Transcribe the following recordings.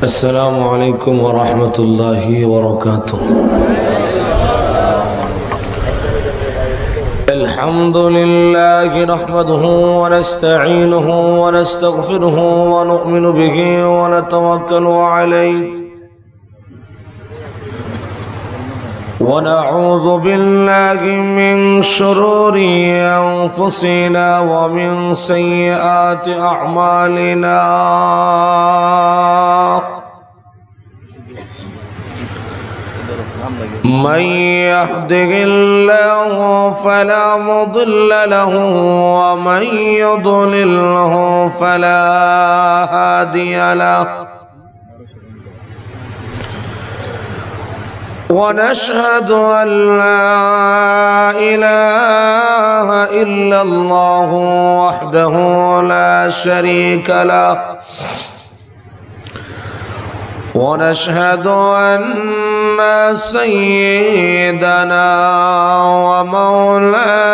السلام عليكم ورحمة الله وبركاته. الحمد لله نحمده ونستعينه ونستغفره ونؤمن به ونتوكل عليه ونعوذ بالله من شرور أنفسنا ومن سيئات أعمالنا. من يهده الله فلا مضل له ومن يضلله فلا هادي له. ونشهد أن لا إله إلا الله وحده لا شريك له. ونشهد أن سيدنا ومولانا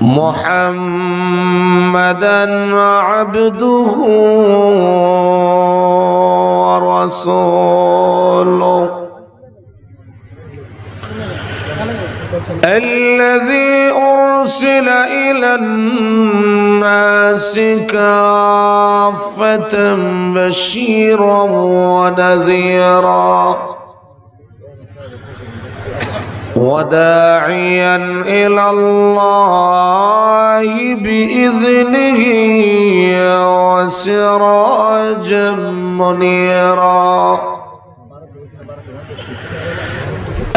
محمدًا عبده ورسوله الذي أرسل إلى الناس كافة بشيرا ونذيرا وداعيا إلى الله بإذنه وسراجا منيرا.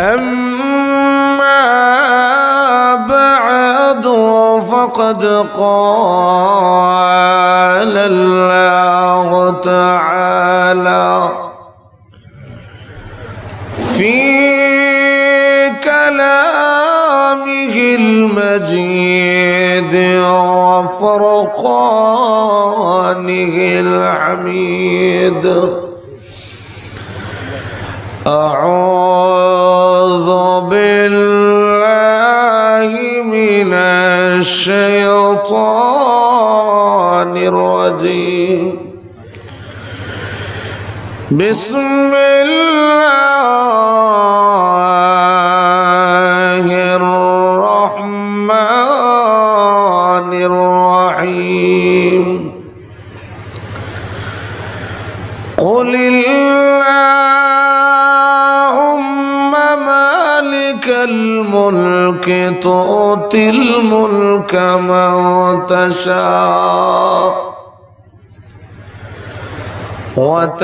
أما بعد فقد قال الله تعالى في كلامه المجيد وفرقانه الحميد: أعوذ بالله من الشيطان الرجيم. بسم الله الرحمن الرحيم. قل اللهم مالك الملك تؤتي الملك من تشاء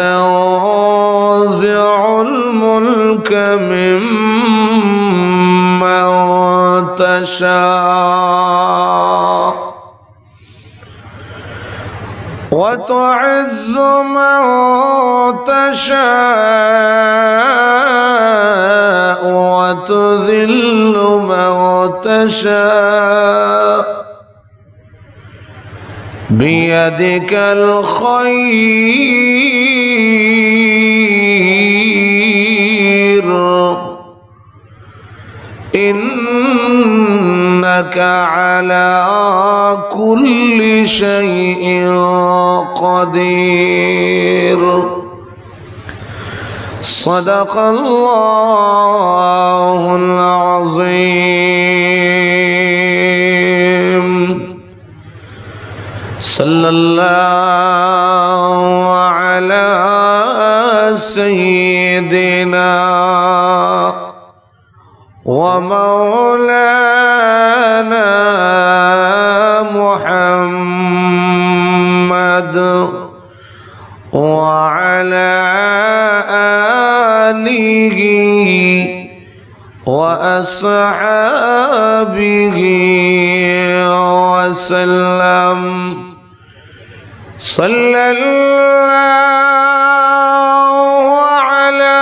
وتنزع الملك ممن تشاء وتعز من تشاء وتذل من تشاء بيدك الخير إنك على كل شيء قدير. صدق الله العظيم. صلى الله على سيدنا ومولانا محمد وعلى آله وأصحابه وسلم. صلى الله على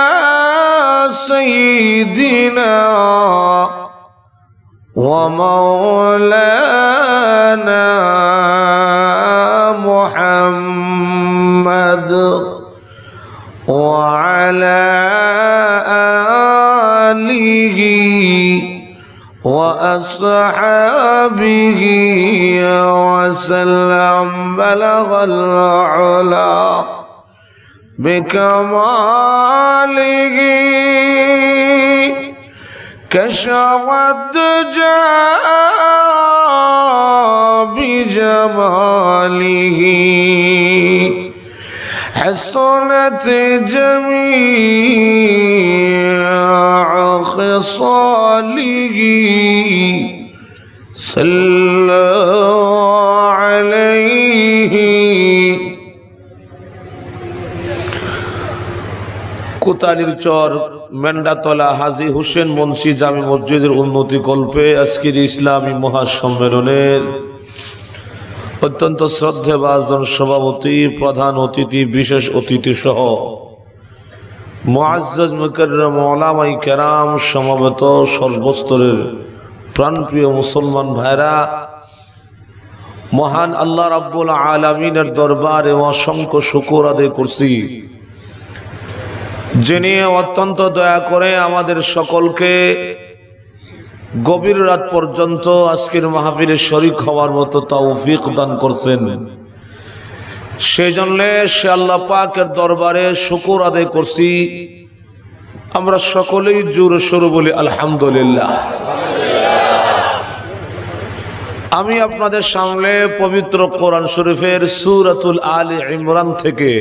سيدنا ومولانا محمد وعلى آله وأصحابه وسلم بلغ العلا بكماله كشف الدجى بجماله حسنت جميع خصاله صلى عليه কোতালির চর মেন্ডাতলা হাজী হোসেন মুন্সি জামি মসজিদের উন্নতি কল্পে আজকের ইসলামী মহাসম্মেলনের অত্যন্ত শ্রদ্ধেভাজন সভাপতি, প্রধান অতিথি, বিশেষ অতিথি সহ মুআজ্জাজ মুকাররম উলামায়ে কেরাম, সমবেত সর্বস্তরের প্রাণপ্রিয় মুসলমান ভাইরা, মহান আল্লাহ রাব্বুল আলামিনের দরবারে অসংখ্য শুকর আদায় করছি, যিনি অত্যন্ত দয়া করে আমাদের সকলকে গভীর রাত পর্যন্ত আজকের মাহফিলে শরীক হওয়ার মতো তৌফিক দান করছেন। সেজন্য সে আল্লাহ পাকের দরবারে শুকর আদায় করছি। আমরা সকলেই জোরে সোরে বলি আলহামদুলিল্লাহ। আমি আপনাদের সামনে পবিত্র কোরআন শরীফের সূরাতুল আলে ইমরান থেকে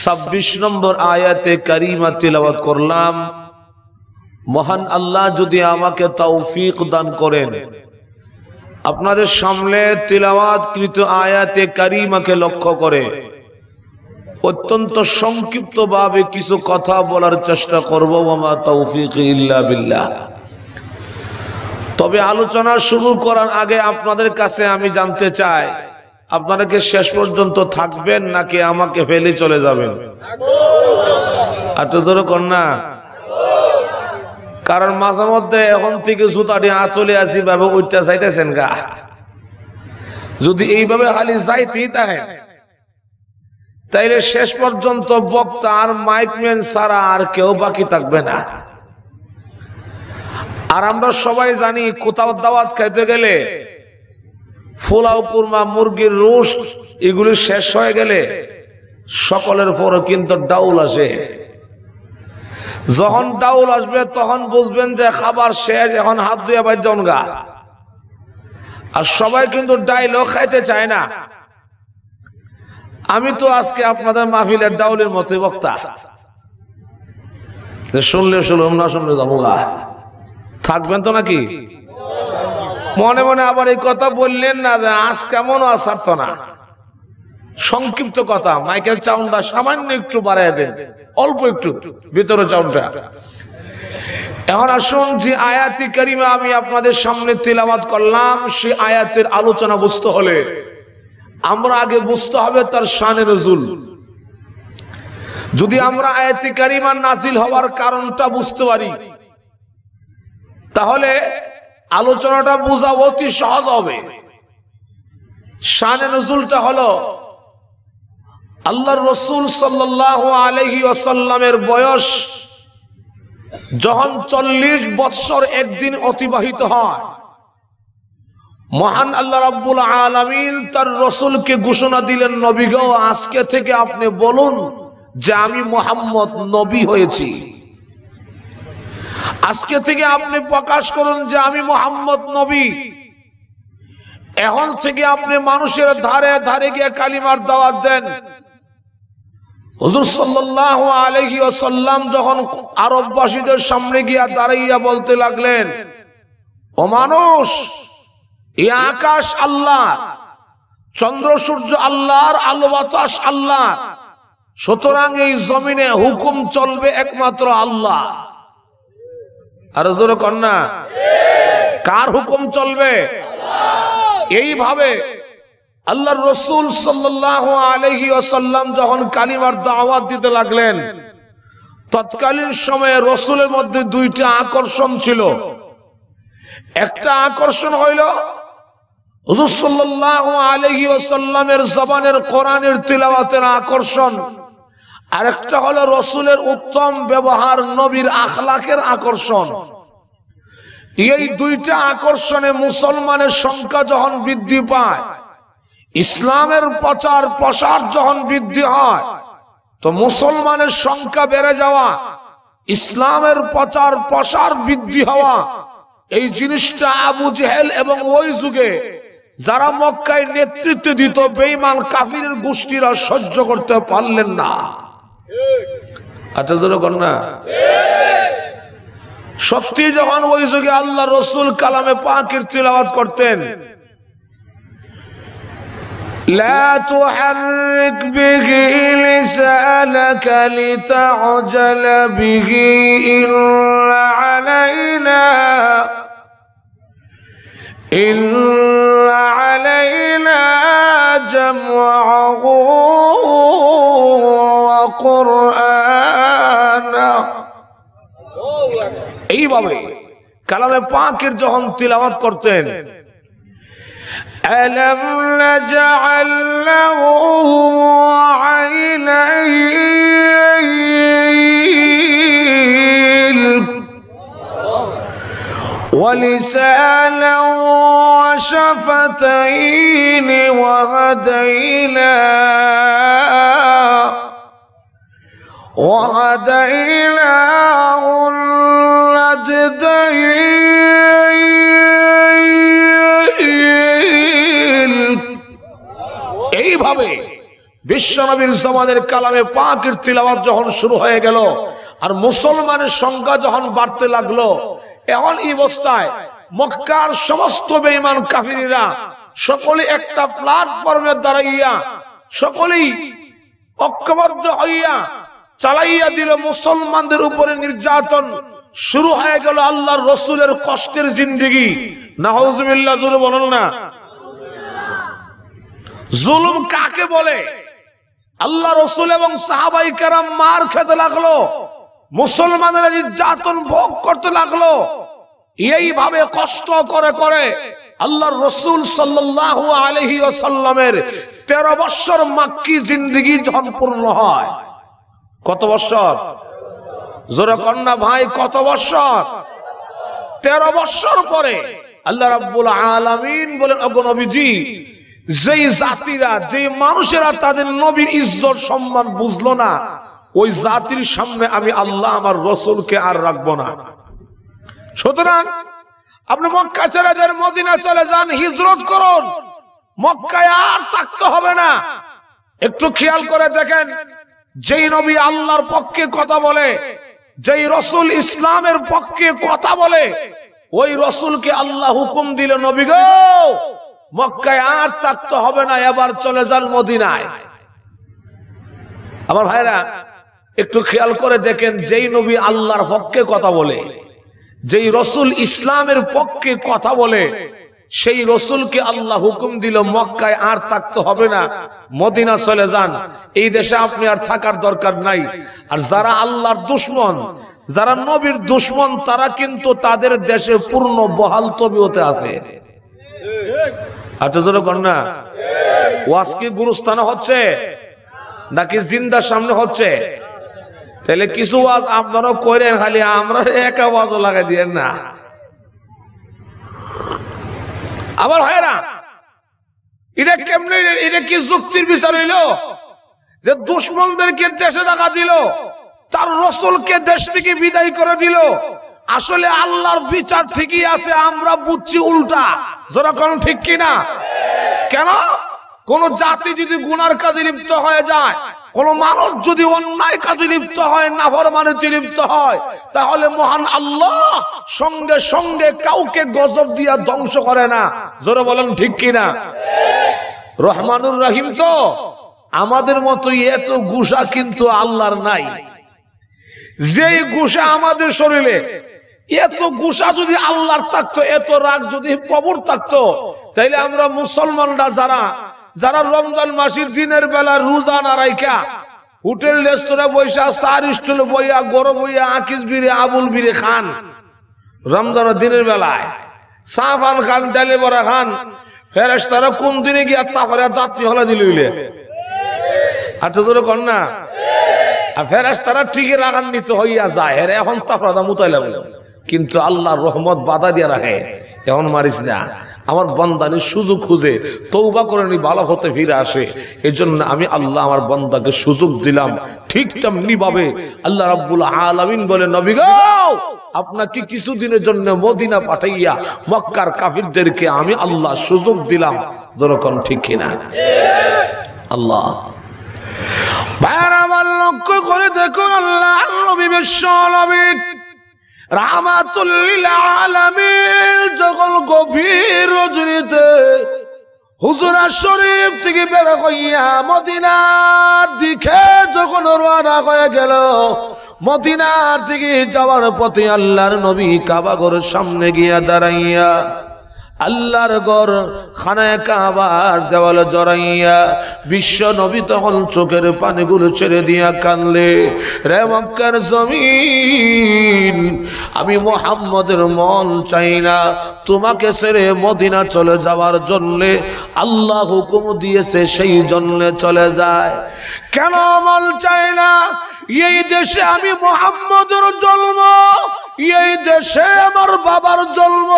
26 নম্বর আয়াতে কারিমা তিলাওয়াত করলাম। মহান আল্লাহ যদি আমাকে তৌফিক দান করেন, আপনাদের সামনে তিলাওয়াতকৃত আয়াতে কারিমাকে লক্ষ্য করে অত্যন্ত সংক্ষিপ্তভাবে কিছু কথা বলার চেষ্টা করব। ওয়া তৌফিক ইল্লা বিল্লাহ। তবে আলোচনা শুরু করার আগে আপনাদের কাছে আমি জানতে চাই, আপনারা কি শেষ পর্যন্ত থাকবেন নাকি আমাকে ফেলে চলে যাবেন? একটু জোরে কর না, কারণ মাঝে মধ্যে এখন থেকে জুতাটি চলে আসি ভাবে ওইটা চাইতেছেন গা। যদি এইভাবে খালি যাইতেই থাকেন তাইলে শেষ পর্যন্ত বক্তা আর মাইকম্যান ছাড়া আর কেউ বাকি থাকবে না। আর আমরা সবাই জানি কোথাও দাওয়াত খাইতে গেলে পোলাও, কুরমা, মুরগির রোস্ট এগুলি শেষ হয়ে গেলে সকলের পরও কিন্তু ডাউল আসে। যখন ডাউল আসবে তখন বুঝবেন যে খাবার শেষ, এখন হাত ধুয়ে বাইর যান গা। আর সবাই কিন্তু ডাইলও খাইতে চায় না। আমি তো আজকে আপনাদের মাহফিলের ডাউলের মতো বক্তা, যে শুনলে শুনলাম, না শুনলে যাবো গা। থাকবেন তো নাকি? মনে মনে আবার এই কথা বললেন না যে আজ কেমন আসার্থ না। সংক্ষিপ্ত কথা, মাইকেল চাউন্ডটা সামান্য একটু বাড়াই দেন, অল্প একটু ভিতরে চাউন্ডটা। এখন আসুন যে আয়াতি কারিমা আমি আপনাদের সামনে তিলাওয়াত করলাম, সেই আয়াতের আলোচনা বুঝতে হলে আমরা আগে বুঝতে হবে তার শানে নজুল। যদি আমরা আয়াতি কারিমা নাজিল হওয়ার কারণটা বুঝতে পারি তাহলে আলোচনাটা বোঝা অতি সহজ হবে। শানে নজুলটা হলো আল্লাহর রাসূল সাল্লাল্লাহু আলাইহি ওয়াসাল্লামের বয়স যখন 40 বৎসর একদিন অতিবাহিত হয়, মহান আল্লাহ রাব্বুল আলামিন তার রাসূলকে ঘোষণা দিলেন, নবী গো, আজকে থেকে আপনি বলুন যে আমি মুহাম্মদ নবী হয়েছি। আজকে থেকে আপনি প্রকাশ করুন যে আমি মুহাম্মদ নবী। এখন থেকে আপনি মানুষের ধারে ধারে গিয়ে কালিমার দাওয়াত দেন। হুজুর সাল্লাল্লাহু আলাইহি ওয়াসাল্লাম যখন আরববাসীদের সামনে গিয়া দাঁড়াইয়া বলতে লাগলেন, ও মানুষ, এই আকাশ আল্লাহর, চন্দ্র সূর্য আল্লাহর, আলো বাতাস আল্লাহর, সুতরাং এই জমিনে হুকুম চলবে একমাত্র আল্লাহ। আর জোরে কর না, কার হুকুম চলবে? এইভাবে আল্লাহর রাসূল সাল্লাল্লাহু আলাইহি ওয়াসাল্লাম যখন কালিমার দাওয়াত দিতে লাগলেন, তৎকালীন সময়ে রাসূলের মধ্যে দুইটা আকর্ষণ ছিল। একটা আকর্ষণ হইল হুজুর সাল্লাল্লাহু আলাইহি ওয়াসাল্লামের জবানের কোরআনের তিলাওয়াতের আকর্ষণ, আরেকটা হলো রাসূলের উত্তম ব্যবহার, নবীর আখলাকের আকর্ষণ। এই দুইটা আকর্ষণে মুসলমানের সংখ্যা যখন বৃদ্ধি পায়, ইসলামের প্রচার প্রসার যখন বৃদ্ধি হয় তো মুসলমানের সংখ্যা বেড়ে যাওয়া, ইসলামের প্রচার প্রসার বৃদ্ধি হওয়া, এই জিনিসটা আবু জেহেল এবং ওই যুগে যারা মক্কায় নেতৃত্ব দিত বেঈমান কাফিরের গোষ্ঠীরা সহ্য করতে পারলেন না। আচ্ছা যখন না সত্যি যখন ওই যুগে আল্লাহ রসুল কালামে পাকের তিলাওয়াত করতেন, لا تحرك به لسانك لتعجل به إن علينا جمعه وقرآنه। এইভাবে কালামে পাকের যখন তিলাওয়াত করতেন, ألم نجعل له عينين ولسانا وشفتين وهديناه النجدين। এইভাবে বিশ্বনবীর জামানের কালামে পাকের তিলাওয়াত যখন শুরু হয়ে গেল আর মুসলমানের সংখ্যা যখন বাড়তে লাগলো, এখন এই অবস্থায় মক্কার সমস্ত বেঈমান কাফিররা সকলে একটা প্ল্যাটফর্মে দাঁড়াইয়া সকলেই ঐক্যবদ্ধ হইয়া চালাইয়া দিল মুসলমানদের উপরে নির্যাতন। শুরু হয়ে গেল আল্লাহর রসুলের কষ্টের জিন্দেগি। নাউজুবিল্লাহ, জোরে বলুন না। জুলুম কাকে বলে? আল্লাহ রসুল এবং সাহাবাই কেরাম মার খেতে লাগলো, মুসলমানের নির্যাতন ভোগ করতে লাগলো। এইভাবে কষ্ট করে করে আল্লাহর রসুল সাল্লাল্লাহু আলাইহি ওয়াসাল্লামের 13 বছর মাক্কি জিন্দেগি যখন পূর্ণ হয়। কত বছর? জোরে কন্যা ভাই, কত বছর? 13 বছর পরে আল্লাহ রাব্বুল আলামিন বলেন, ওগো নবীজি, যেই জাতিরা, যে মানুষেরা তাদের নবীর ইজ্জত সম্মান বুঝলো না, ওই জাতির সামনে আমি আল্লাহ আমার রসুলকে আর রাখবো না। সুতরাং আপনি মক্কা ছেড়ে দেন, মদিনা চলে যান, হিজরত করুন, মক্কায় আর থাকতে হবে না। একটু খেয়াল করে দেখেন, যেই নবী আল্লাহর পক্ষে কথা বলে, যেই রসুল ইসলামের পক্ষে কথা বলে, ওই রসুলকে আল্লাহ হুকুম দিল, নবী গো মক্কায় আর থাকতে হবে না, এবার চলে যান মদিনায়। আমার ভাইরা একটু খেয়াল করে দেখেন, যেই নবী আল্লাহর পক্ষে কথা বলে, যেই রসুল ইসলামের পক্ষে কথা বলে, সেই রসুলকে আল্লাহ হুকুম দিল মক্কায় আর থাকতে হবে না, মদিনা চলে যান, এই দেশে আপনি আর থাকার দরকার নাই। আর যারা আল্লাহর দুশমন, যারা নবীর দুশমন, তারা কিন্তু তাদের দেশে পূর্ণ বহাল তবিয়তে আছে। না ওয়াজ কি গুরুস্থানে হচ্ছে নাকি জিন্দার সামনে হচ্ছে? তাহলে কিছু ওয়াজ আপনারাও করেন, খালি আমরা একা ওয়াজও লাগাই দিয়েন না। আবার হয় না, এটা কেমনে, এটা কি যুক্তির বিচার হইল যে দুশমনদেরকে দেশে রাখা দিল, তার রসুলকে দেশ থেকে বিদায় করে দিল? আসলে আল্লাহর বিচার ঠিকই আছে, আমরা বুঝছি উল্টা। যারা কোন ঠিক কিনা? কেন? কোন জাতি যদি গুনার কাজে লিপ্ত হয়ে যায়, কোন মানুষ যদি অন্যায় কাজে লিপ্ত হয়, নাফরমানিতে লিপ্ত হয়, তাহলে মহান আল্লাহ সঙ্গে সঙ্গে কাউকে গজব দিয়া ধ্বংস করে না। জোরে বলেন ঠিক কিনা? রহমানুর রহিম তো আমাদের মতো এত গুসা কিন্তু আল্লাহর নাই। যে গুসা আমাদের শরীরে, এত গুসা যদি আল্লাহর থাকতো, এত রাগ যদি প্রভুর থাকতো, তাইলে আমরা মুসলমানরা যারা রমজান মাসের দিনের বেলা রোজা না রাইখা হোটেল রেস্তোরাঁ বইসা, চার স্টলে বইয়া, গরম বইয়া, আকিস বিড়ি, আবুল বিড়ি খান, রমজানের দিনের বেলায় চা পান খান, ডালে বড়া খান, ফেরেশতারা কোন দিনে গিয়া তারপরে যাত্রী হলে দিল আচ্ছা তোরে কর না। আর ফেরেশতারা ঠিকই রাগান্বিত হইয়া যায়, এর এখন তারপরে মুতাইলা বলে, কিন্তু আল্লাহর রহমত বাধা দিয়ে রাখে, এখন মারিস না, আমার বান্দানি সুযোগ খুঁজে তওবা করে নি ভালো হতে ফিরে আসে। এজন্য আমি আল্লাহ আমার বান্দাকে সুযোগ দিলাম। ঠিক তেমনি ভাবে আল্লাহ রাব্বুল আলামিন বলে, নবী গো, আপনাকে কিছুদিনের জন্য মদিনা পাঠাইয়া মক্কার কাফিরদেরকে আমি আল্লাহ সুযোগ দিলাম। যখন ঠিক কিনা আল্লাহ ভাইরা আমার লক্ষ্য করে দেখুন, আল্লাহ নবী বিশ্ব নবী রাহমাতুল লিল আলামিন যখন গভীর রজনীতে হুজুরা শরীফ থেকে বের হইয়া মদিনার দিকে যখন রওনা হয়ে গেল, মদিনার দিকে যাওয়ার পথে আল্লাহর নবী কাবা ঘরের সামনে গিয়া দাঁড়াইয়া আল্লাহর ঘর খানায় কাবার দেওয়ালে জড়াইয়া বিশ্ব নবী তখন চোখের পানিগুলো ছেড়ে দিয়া কানলে, রে মক্কার জমিন, আমি মুহাম্মদের মন চাই না তোমাকে ছেড়ে মদিনা চলে যাওয়ার জন্যে, আল্লাহ হুকুম দিয়েছে সেই জন্যে চলে যায়। কেন মন চাই না? এই দেশে আমি মুহাম্মদের জন্ম, এই দেশে আমার বাবার জন্ম,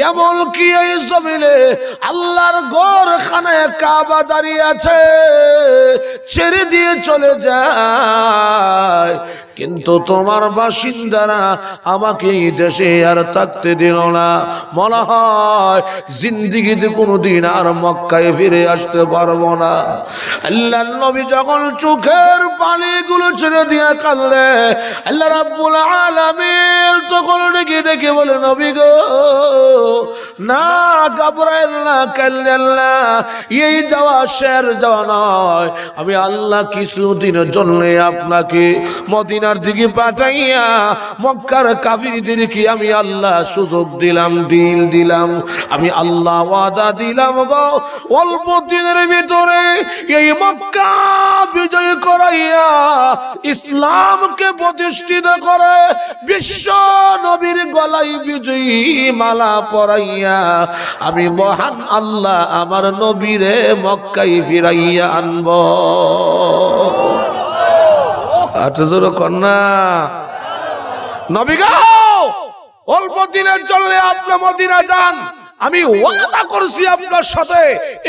এমনকি এই জমিনে আল্লাহর ঘর খানায় কাবা দাঁড়িয়ে আছে, ছেড়ে দিয়ে চলে যায়, কিন্তু তোমার বাসিন্দারা আমাকে এই দেশে আর থাকতে দিল না। মনে হয় জিন্দেগিতে কোনোদিন আর মক্কায় ফিরে আসতে পারবো না। আল্লাহর নবী যখন চোখের পানিগুলো ছেড়ে দিয়ে কাঁদলে, আল্লাহ রাব্বুল আলামিন তখন ডেকে ডেকে বলে, নবী গো, না ঘাবড়ায়েন না, কাঁদলেন না, এই যাওয়া শের যাওয়া নয়, আমি আল্লাহ কিছুদিনের জন্য আপনাকে মদিনার দিকে পাঠাইয়া মক্কার কাফিরদেরকে আমি আল্লাহ সুযোগ দিলাম, দিল দিলাম, আমি আল্লাহ ওয়াদা দিলাম গো, অল্প দিনের ভিতরে এই মক্কা বিজয় করাইয়া ইসলামকে প্রতিষ্ঠিত করে বিশ্ব নবীর গলায় বিজয়ী মালা পরাইয়া আমি মহান আল্লাহ আমার নবীরে মক্কায় ফিরাইয়া আনব। আচ্ছা কন্যা নবী গো, অল্প দিনের জন্য আপনি মদিনা যান, আমি ওয়াদা করছি আপনার সাথে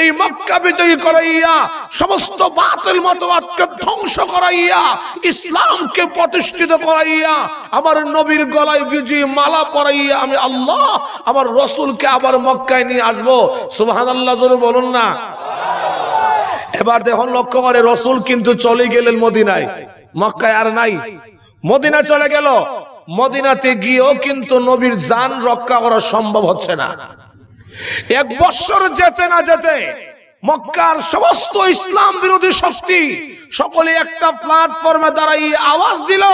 এই মক্কা বিজয়ী করাইয়া সমস্ত বাতিল মতবাদকে ধ্বংস করাইয়া ইসলামকে প্রতিষ্ঠিত করাইয়া আমার নবীর গলায় বিজয়ী মালা পরাইয়া আমি আল্লাহ আমার রাসূলকে আবার মক্কায় নিয়ে আসবো। সুবহানাল্লাহ, জোরে বলুন না। এবার দেখুন, লক্ষ্য করে, রাসূল কিন্তু চলে গেলেন মদিনায়, মক্কায় আর নাই, মদিনা চলে গেল। মদিনাতে গিয়েও কিন্তু নবীর জান রক্ষা করা সম্ভব হচ্ছে না। এক বছর যেতে না যেতে মক্কার সমস্ত ইসলাম বিরোধী শক্তি সকলে একটা প্ল্যাটফর্মে দাঁড়াই আওয়াজ দিল,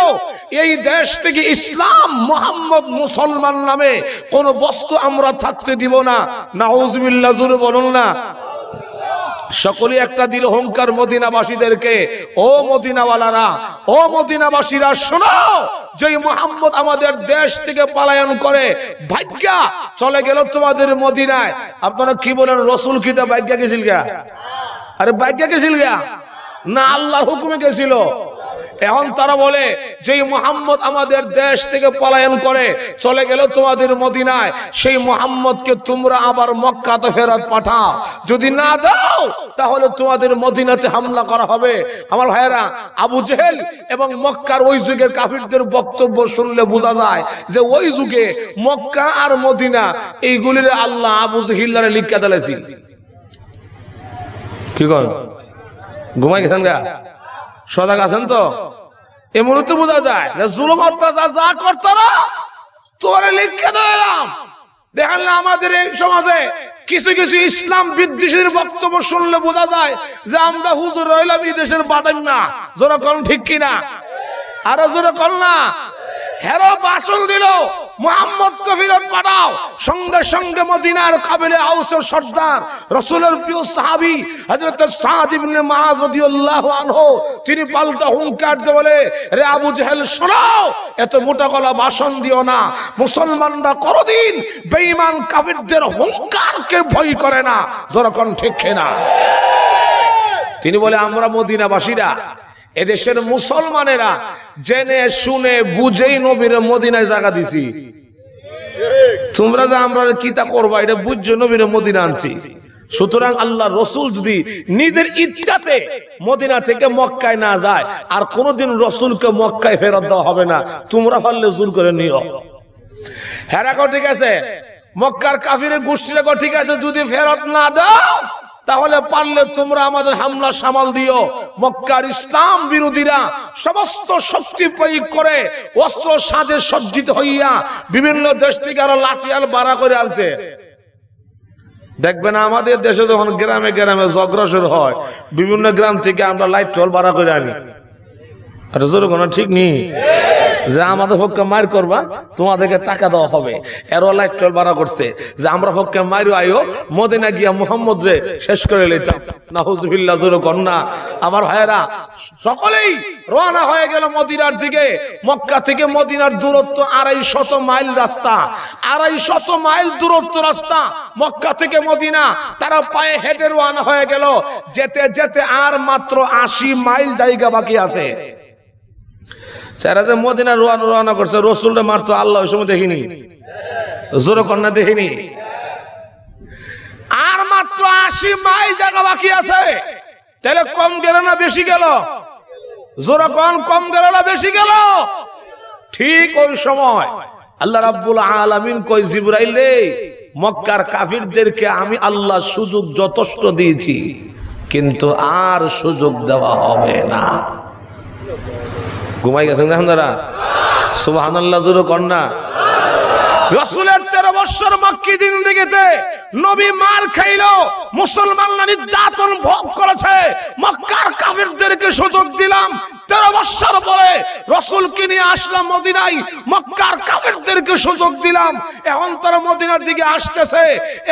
এই দেশ থেকে ইসলাম, মুহাম্মদ, মুসলমান নামে কোন বস্তু আমরা থাকতে দিব না। নাউজুবিল্লাহ, জোরে বলুন না। সকলে একটা দিল হুঙ্কার মদিনাবাসীদেরকে, ও মদিনাওয়ালারা, ও মদিনাবাসীরা, শোনো, যে মুহাম্মদ আমাদের দেশ থেকে পলায়ন করে ভাগ্যা চলে গেল তোমাদের মদিনায়। আপনারা কি বলেন, রাসূল কি তা ভাগ্যা গেছিল গা? আরে ভাগ্যা গেছিল গা না, আল্লাহর হুকুমে গেছিল। এখন তারা বলে যে মুহাম্মদ আমাদের দেশ থেকে পলায়ন করে চলে গেল তোমাদের মদিনায়, সেই মুহাম্মদকে তোমরা আবার মক্কাতে ফেরত পাঠাও, যদি না দাও তাহলে তোমাদের মদিনাতে হামলা করা হবে। আমার ভাইয়েরা, আবু জেহেল এবং মক্কার ওই যুগের কাফিরদের বক্তব্য শুনলে বোঝা যায় যে ওই যুগে মক্কা আর মদিনা এইগুলির আল্লাহ আবু জেহেলরে লিখে দিয়েছে। কি কর, ঘুমাই গেছেন গা? সজাগ আছেন তো? এই মুহূর্তে বোঝা যায় যে জুলুম অত্যাচার যা করতারা তোমার লিখে দিলাম। দেখেন না, আমাদের এই সমাজে কিছু কিছু ইসলাম বিদ্বেষীর বক্তব্য শুনলে বোঝা যায় যে আমরা হুজুর রইলাম এই দেশের বাদাম না। জোরে কোন ঠিক কিনা? আরো জোরে কোন না। হেরো ভাষণ দিল, মুহাম্মদ কে ফেরত পাঠাও। সঙ্গে সঙ্গে মদিনার কাবিলে আউসের সর্দার, রাসূলের প্রিয় সাহাবী হযরত সাদ ইবনে মুআয রাদিয়াল্লাহু আনহু, তিনি পাল্টা হুঙ্কার দিয়ে বলে, রে আবু জেহেল, শোনো, এত মোটা গলা ভাষণ দিও না। মুসলমানরা কোনদিন বেঈমান কাফিরদের হুঙ্কারকে ভয় করে না। জোরে কোন ঠিক কিনা? তিনি বলে, আমরা মদিনাবাসীরা, এদেশের মুসলমানেরা জেনে শুনে বুঝেই নবীর মদিনায় জায়গা দিছি। তোমরা যে আমরা কিতা করবা এটা বুঝছো, নবীর মদিনা আনছি। সুতরাং আল্লাহ রসুল যদি নিজের ইচ্ছাতে মদিনা থেকে মক্কায় না যায়, আর কোনদিন রসুলকে মক্কায় ফেরত দেওয়া হবে না। তোমরা পারলে জোর করে নিও। হেরাকো ঠিক আছে, মক্কার কাফিরের গোষ্ঠীরা ঠিক আছে, যদি ফেরত না দাও তাহলে পারলে তোমরা আমাদের হামলা সামাল দিও। মক্কার ইসলাম বিরোধীরা সমস্ত শক্তি প্রয়োগ করে অস্ত্র সাজে সজ্জিত হইয়া বিভিন্ন দেশ থেকে আরো লাঠিয়াল বাড়া করে আনছে। দেখবেন আমাদের দেশে যখন গ্রামে গ্রামে ঝগড়া শুরু হয়, বিভিন্ন গ্রাম থেকে আমরা লাইট টল বাড়া করে আনি। আরে জোর কোনো ঠিক নেই যে আমাদের পক্ষে মার করবা, তোমাদেরকে টাকা দেওয়া হবে। এর লাইট টল বাড়া করছে যে আমরা পক্ষে মারু আইও, মদিনা গিয়া মুহাম্মদ রে শেষ করে লইতাম। নাউজুবিল্লাহ, জোর কন্যা। আমার ভাইয়েরা সকলেই রওনা হয়ে গেল মদিনার দিকে। মক্কা থেকে মদিনার দূরত্ব 250 মাইল রাস্তা, 250 মাইল দূরত্ব রাস্তা মক্কা থেকে মদিনা। তারা পায়ে হেঁটে রওনা হয়ে গেল। যেতে যেতে আর মাত্র 80 মাইল জায়গা বাকি আছে। যারা মদিনা রওনা করছে, রসুলটা মারছো আল্লাহ ওই সময় দেখিনি, জোরে কন্যা দেখিনি। আর মাত্র 80 মাইল জায়গা বাকি আছে। তাহলে কম গেল না বেশি গেল? জোরে কম গেল না বেশি গেল? ঠিক ওই সময় আল্লাহ রাব্বুল আলামিন কই, জিবরাইল রে, মক্কার কাফিরদেরকে আমি আল্লাহ সুযোগ যথেষ্ট দিয়েছি, কিন্তু আর সুযোগ দেওয়া হবে না। ঘুমাই গেছেন আপনারা? সুবহানাল্লাহ, জোরে কন্যা। রাসূলের 13 বছর মক্কি জিন্দেগিতে নবী মার খাইলো, মুসলমানরা নির্যাতন ভোগ করেছে। মক্কার কাফিরদেরকে সুযোগ দিলাম, 13 বছর পরে রাসূলকে নিয়ে আসলাম মদিনায়। মক্কার কাফিরদেরকে সুযোগ দিলাম, এখন তারা মদিনার দিকে আসতেছে।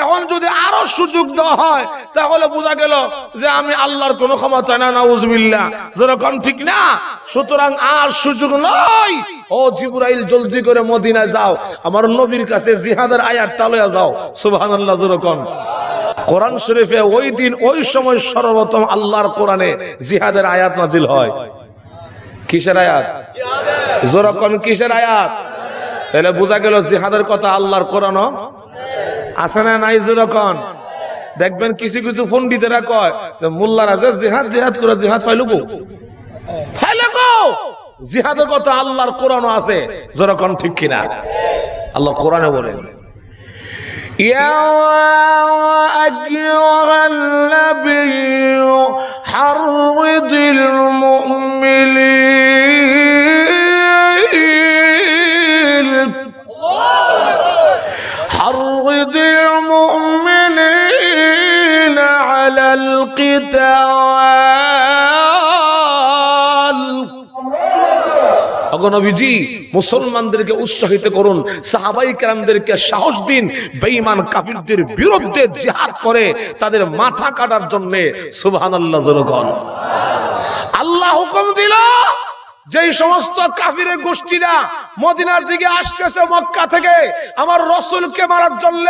এখন যদি আরো সুযোগ দেওয়া হয় তাহলে বোঝা গেল যে আমি আল্লাহর কোনো ক্ষমতা না। নাউজুবিল্লাহ, যেরকম ঠিক না? সুতরাং আর সুযোগ নয়। ও জিবরাইল, জলদি করে মদিনায় যাও, আমার নবীর কাছে জিহাদের আয়াতটা লইয়া যাও। সুবহানাল্লাহ, যেরকম কোরআন শরীফে ওই দিন ওই সময় সর্বপ্রথম আল্লাহর কোরআনে জিহাদের আয়াত নাজিল হয়। কিসের আয়াত? যেরকম কিসের আয়াত? তাহলে বোঝা গেল জিহাদের কথা আল্লাহর কোরআনও আছে না নাই? যেরকম দেখবেন কিছু কিছু পণ্ডিতেরা কয় মোল্লারা যে জিহাদ জিহাদ করে জিহাদ পাইলো গো, ফাইলে গো। জিহাদের কথা আল্লাহর কোরআনও আছে। যেরকম ঠিক কিনা? আল্লাহ কোরআনে বলেন, ইয়া আইয়ুহান নাবিয়্যু হাররিদিল মুমিনিনা আলাল কিতাল। নবীজি মুসলমানদেরকে উৎসাহিত করুন, সাহাবায়ে কেরামদেরকে সাহস দিন, বেঈমান কাফিরদের বিরুদ্ধে জিহাদ করে তাদের মাথা কাটার জন্য। সুবহানাল্লাহ, জনগণ। আল্লাহ হুকুম দিল, যেই সমস্ত কাফিরের গোষ্ঠীরা মদিনার দিকে আসতেছে মক্কা থেকে আমার রাসূলকে মারার জন্য,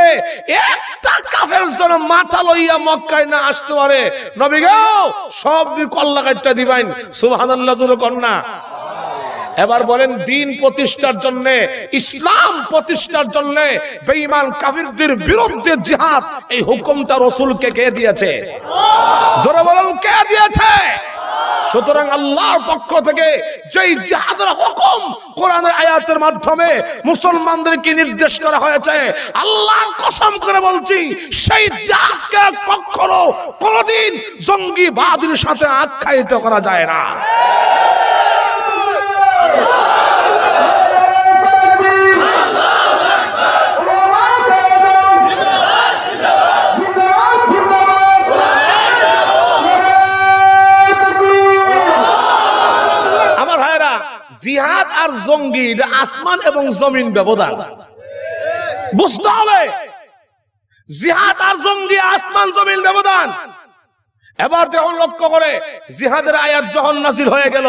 একটা কাফের যেন মাথা লইয়া মক্কায় না আসতে পারে। নবী গো, সব কল্লা কাটটা দিবেন। সুবহানাল্লাহ, জনগণ না। এবার বলেন, দিন প্রতিষ্ঠার জন্য, ইসলাম প্রতিষ্ঠার জন্য বেঈমান কাফিরদের বিরুদ্ধে জিহাদ, এই হুকুমটা রাসূলকে কে দিয়েছে? জোরে বলেন, কে দিয়েছে? সুতরাং আল্লাহর পক্ষ থেকে যেই জিহাদের হুকুম কোরআনের আয়াতের মাধ্যমে মুসলমানদেরকে নির্দেশ করা হয়েছে, আল্লাহর কসম করে বলছি, সেই জিহাদকে কখনো কোনদিন জঙ্গিবাদের সাথে আখ্যায়িত করা যায় না। জিহাদ আর জঙ্গি, এটা আসমান এবং জমিন ব্যবধান, বুঝতে হবে। জিহাদ আর জঙ্গি আসমান জমিন ব্যবধান। এবার যখন লক্ষ্য করে জিহাদের আয়াত যখন নাযিল হয়ে গেল,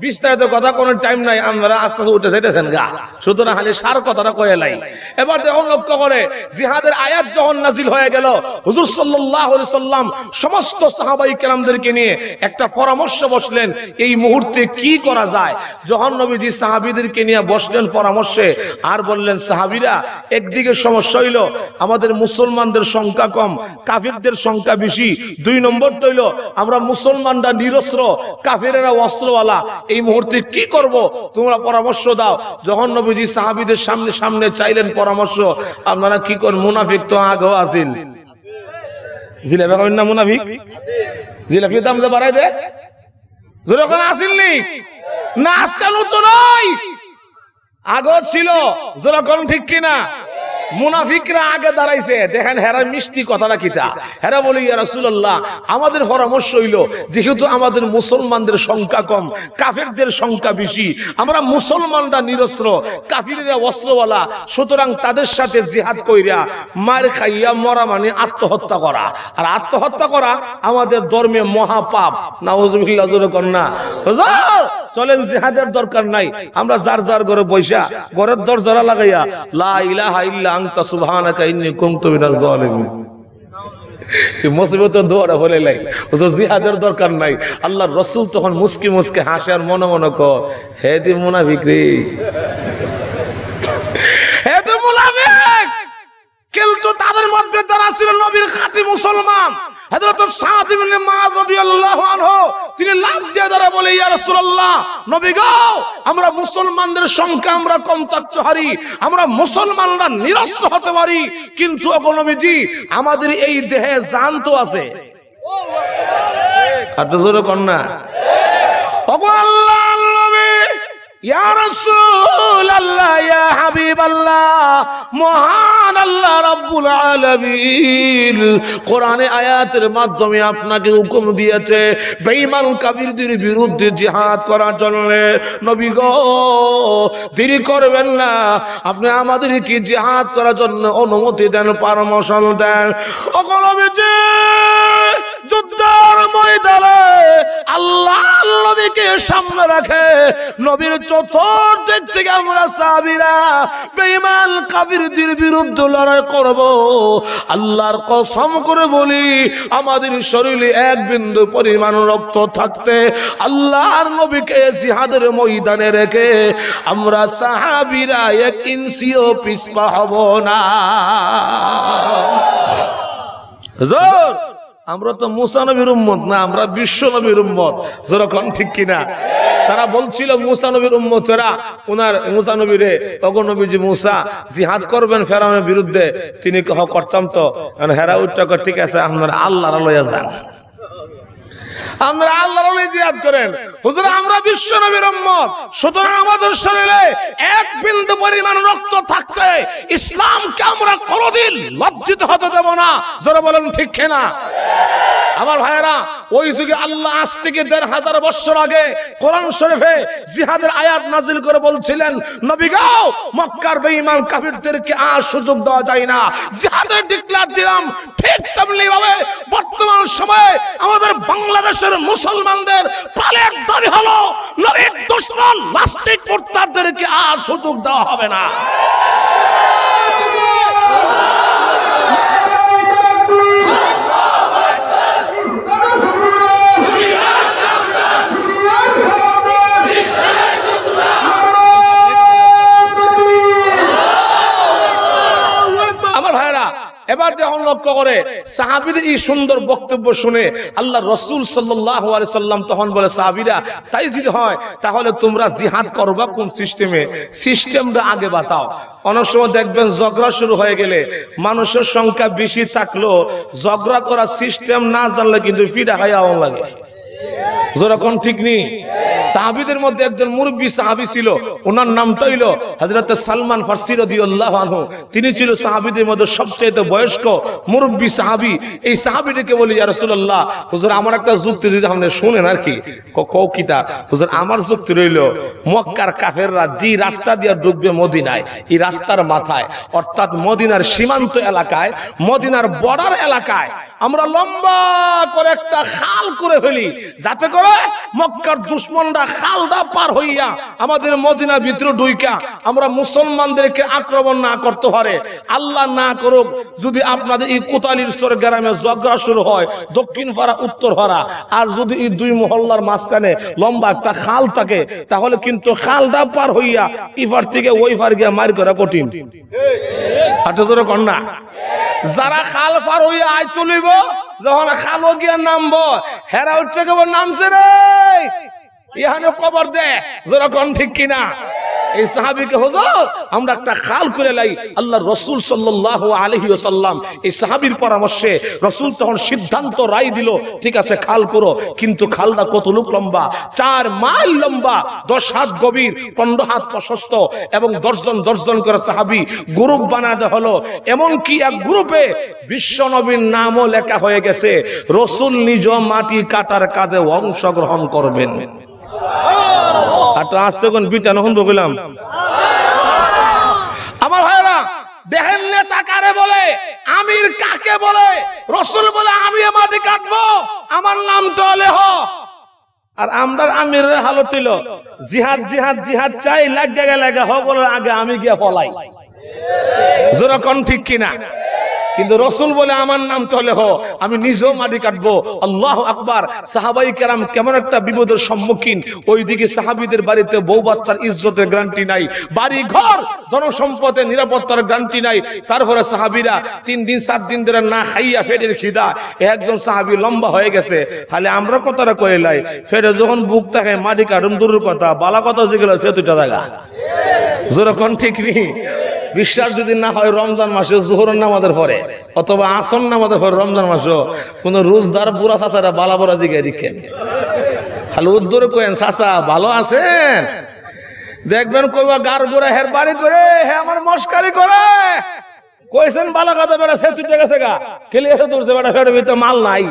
বিস্তারিত কথা কোনো টাইম নাই, আমরা আস্তে আস্তে উঠে যাইতেছেন গা, সুতরাং খালি সার কথাটা কয়ে লাই। এবার যখন লক্ষ্য করে জিহাদের আয়াত যখন নাযিল হয়ে গেল, হুজুর সাল্লাল্লাহু আলাইহি সাল্লাম সমস্ত সাহাবায়ে কেরামদেরকে নিয়ে একটা পরামর্শ বসলেন, এই মুহূর্তে কি করা যায়। যখন নবীজি সাহাবীদেরকে নিয়ে বসলেন পরামর্শে, আর বললেন, সাহাবীরা, একদিকে সমস্যা হইল আমাদের মুসলমানদের সংখ্যা কম, কাফিরদের সংখ্যা বেশি। 2 নম্বর হইল আমরা মুসলমানরা নিরস্ত্র, কাফিরেরা অস্ত্রওয়ালা। এই মুহূর্তে কি করব, তোমরা পরামর্শ দাও। যখন নবীজি সাহাবীদের সামনে সামনে চাইলেন পরামর্শ, আপনারা কি করেন? মুনাফিক তো আগেও আছিল, জিলাপি খাবেন না? মুনাফিক জিলাপির দাম যে বাড়াই দে, যখন আসিলনি না, আজকাল তো নয়, আগেও ছিল। যেরকম ঠিক কিনা? মুনাফিকরা আগে দাঁড়াইছে, দেখেন হেরা মিষ্টি কথাটা কিতা। হেরা বলি, ইয়া রাসূলুল্লাহ, আমাদের পরামর্শ হইল যেহেতু আমাদের মুসলমানদের সংখ্যা কম, কাফেরদের সংখ্যা বেশি, আমরা মুসলমানরা নিরস্ত্র, কাফিররা অস্ত্রওয়ালা, সুতরাং তাদের সাথে জিহাদ কইরা মার খাইয়া মরা মানে আত্মহত্যা করা। আর আত্মহত্যা করা আমাদের ধর্মে মহাপাপ। নাউযুবিল্লাহ, জোরে কর না। হুজুর চলেন, জিহাদের দরকার নাই, আমরা যার যার ঘরে বৈশা ঘরের দরজা লাগাইয়া লা ইলাহা ইল্লা আনতা সুবহানাকা ইন্নী কুনতু মিনাজ জালিমিন, এই মুসিবত দোয়াটা বলে লাই। হুজুর জিহাদের দরকার নাই। আল্লাহর রাসূল তখন মুস্কি মুস্কি হাসে আর মনে মনে কয়, হে দি মুনাফিক রে, হে দি মুনাফিক। কিন্তু তাদের মধ্যে যারা ছিল নবীর খাঁটি মুসলমান, হযরত সাদ ইবনে মুআয রাদিয়াল্লাহু আনহু, তিনি লাফ দিয়ে দাঁড়া বলে, ইয়া রাসূলুল্লাহ, নবী গো, আমরা মুসলমানদের সংখ্যা আমরা কম থাকতে পারি, আমরা মুসলমানরা নিরস্ত্র হতে পারি, কিন্তু ওগো নবীজি, আমাদের এই দেহে জান তো আছে। আর তো জোরে কর না। ওগো আল্লাহর নবী, ইয়া রাসূলুল্লাহ, ইয়া হাবিবাল্লাহ, মহান আল্লাহ রাব্বুল আলামিন কোরআনে আয়াতের মাধ্যমে আপনাকে হুকুম দিয়েছে বেঈমান কাফিরদের বিরুদ্ধে জিহাদ করার জন্য। নবী গো, দেরি করবেন না, আপনি আমাদেরকে জিহাদ করার জন্য অনুমতি দেন, পরামর্শ দেন। ওগো নবীজি, যুদ্ধের ময়দানে আল্লাহ নবীকে সামনে রাখে নবীর চতুর্দিক থেকে আমরা সাহাবীরা বেঈমান কাফিরদের বিরুদ্ধে লড়াই করব। আল্লাহর কসম করে বলি, আমাদের শরীরে এক বিন্দু পরিমাণ রক্ত থাকতে আল্লাহর নবীকে জিহাদের ময়দানে রেখে আমরা সাহাবীরা 1 ইঞ্চিও পিছপা হব না। হুজুর, আমরা তো মুসা নবীর উম্মত না, আমরা বিশ্ব নবীর উম্মত। যেরকম ঠিক কিনা? তারা বলছিল মুসা নবীর উম্মতেরা ওনার মুসা নবীরে, ওগো নবীজি, মুসা জিহাদ করবেন ফেরাউনের বিরুদ্ধে। তিনি করতাম তো। হেরা উঠটা, ঠিক আছে, আপনারা আল্লাহর লইয়া যান, আমরা আল্লাহর লইয়া জিহাদ করেন। হুজুর, আমরা বিশ্ব নবীর উম্মত, সুতরাং আমাদের শরীরে এক বিন্দু পরিমাণ রক্ত থাকতে ইসলামকে আমরা কোনদিন লজ্জিত হতে দেব না। যারা বলেন ঠিক কিনা? আমার ভাইয়েরা, ওই যুগে আল্লাহ আজ থেকে ১৫০০ বছর আগে কোরআন শরীফে জিহাদের আয়াত নাজিল করে বলছিলেন, নবী গো, মক্কার বেঈমান কাফিরদেরকে আর সুযোগ দেওয়া যায় না, জিহাদের ডিক্লার দিলাম। ঠিক তেমনি ভাবে বর্তমান সময়ে আমাদের বাংলাদেশের মুসলমানদের প্রাণের দাবি হলো, নবীর দুশমন নাস্তিক মুরতাদদেরকে আর সুযোগ দেওয়া হবে না। এবার যখন লক্ষ্য করে সাহাবীদের এই সুন্দর বক্তব্য শুনে আল্লাহ রাসূল সাল্লাল্লাহু আলাইহি সাল্লাম তখন বলে, সাহাবীরা, তাই যদি হয় তাহলে তোমরা জিহাদ করবা কোন সিস্টেমে? সিস্টেমটা আগে বাতাও। অনেক সময় দেখবেন ঝগড়া শুরু হয়ে গেলে মানুষের সংখ্যা বেশি থাকলেও ঝগড়া করার সিস্টেম না জানলে কিন্তু ফিডা খাইয়া লাগে। যেরকম ঠিক নেই, সাহাবীদের মধ্যে একজন মুরব্বী সাহাবী ছিল, ওনার নামটা হইল হযরত সালমান ফারসি রাদিয়াল্লাহু আনহু। তিনি ছিল সাহাবীদের মধ্যে সবচেয়ে বয়স্ক মুরব্বী সাহাবী। এই সাহাবীটাকে বলি, ইয়া রাসূলুল্লাহ, হুজুর আমার একটা যুক্তি যদি আপনি শুনেন আর কি। কও কিতা? হুজুর আমার যুক্তি রইল, মক্কার কাফেররা যে রাস্তা দিয়ে ঢুকবে মদিনায়, এই রাস্তার মাথায় অর্থাৎ মদিনার সীমান্ত এলাকায়, মদিনার বর্ডার এলাকায় আমরা লম্বা করে একটা খাল করে ফেলি, যাতে করে মক্কার দুশমনরা খালটা পার হইয়া আমাদের মদিনার ভিতরে ঢুইকা আমরা মুসলমানদেরকে আক্রমণ না করতে পারে। আল্লাহ না করুক যদি আপনাদের এই কোতালির সর গ্রামে ঝগড়া শুরু হয়, দক্ষিণ পাড়া উত্তর পাড়া, আর যদি এই দুই মহল্লার মাঝখানে লম্বা একটা খাল থাকে, তাহলে কিন্তু খালটা পার হইয়া ইফার থেকে ওই পার গিয়া মার করা কঠিন। কন্যা যারা খাল পার হইয়া আয় চলিব, যখন খালও গিয়া নামবো, হেরা উঠে কেবল নামছে রে ইহানে কবর দে, যেরকম ঠিক কিনা? এই সাহাবীকে হুজুর আমরা একটা খাল করে লাই। আল্লাহ রাসূল সাল্লাল্লাহু আলাইহি ওয়াসাল্লাম এই সাহাবীর পরামর্শে রাসূল তখন সিদ্ধান্ত রায় দিল, ঠিক আছে খাল করো। কিন্তু খালটা কতটুক লম্বা? 4 মাইল লম্বা, 10 হাত গভীর, 15 হাত প্রশস্ত, এবং 10 জন করে সাহাবী গ্রুপ বানাতে হলো। এমন কি এক গ্রুপে বিশ্বনবীর নামও লেখা হয়ে গেছে, রাসূল নিজ মাটি কাটার কাজে অংশগ্রহণ করবেন। আমার ভাইরা দেখেন, নেতা কারে বলে, আমির কাকে বলে? রাসূল বলে আমি মাটি কাটবো, আমার নাম তো লেহ। আর আমরার আমিরের হালত হইল জিহাদ জিহাদ জিহাদ চাই, লাগা গেলে হগলের আগে আমি গিয়া পলাই। যেরকম ঠিক কিনা? কিন্তু রাসূল বলে আমার নাম তো লেহ, আমি নিজেও মাটি কাটবো। আল্লাহু আকবার। সাহাবাই কেরাম কেমন একটা বিপদের সম্মুখীন। ওইদিকে সাহাবীদের বাড়িতে বউ বাচ্চার ইজ্জতের গ্যারান্টি নাই, বাড়ি ঘর ধনসম্পদের নিরাপত্তার গ্যারান্টি নাই। তারপরে সাহাবীরা 3 দিন 4 দিন ধরে না খাইয়া পেটের খিদা, একজন সাহাবী লম্বা হয়ে গেছে। তাহলে আমরা কথাটা কইলাই, ফেরে যখন বুক থাকে মাটি কাটুন দূরের কথা, বালা কথা যেগুলো সে দুইটা জায়গা। যেরকম ঠিক নেই। বিশ্বাস যদি না হয়, রমজান মাসে জোহরের নামাজের পরে অথবা আসর নামাজের পরে রমজান মাসে কোন রোজদার বুড়া চাচারা বালা বড়া জিগাই দিচ্ছেন, খালি উদ্দরে কয়েন চাচা ভালো আছেন, দেখবেন কইবা গার বুড়া হের বাড়ি করে হে আমার মস্কারি করে কইছেন বালা কথা বেড়া সে ছুটে গেছে গা, খেলে এসে তুলছে বেড়া ফেটে ভিতরে মাল নাই।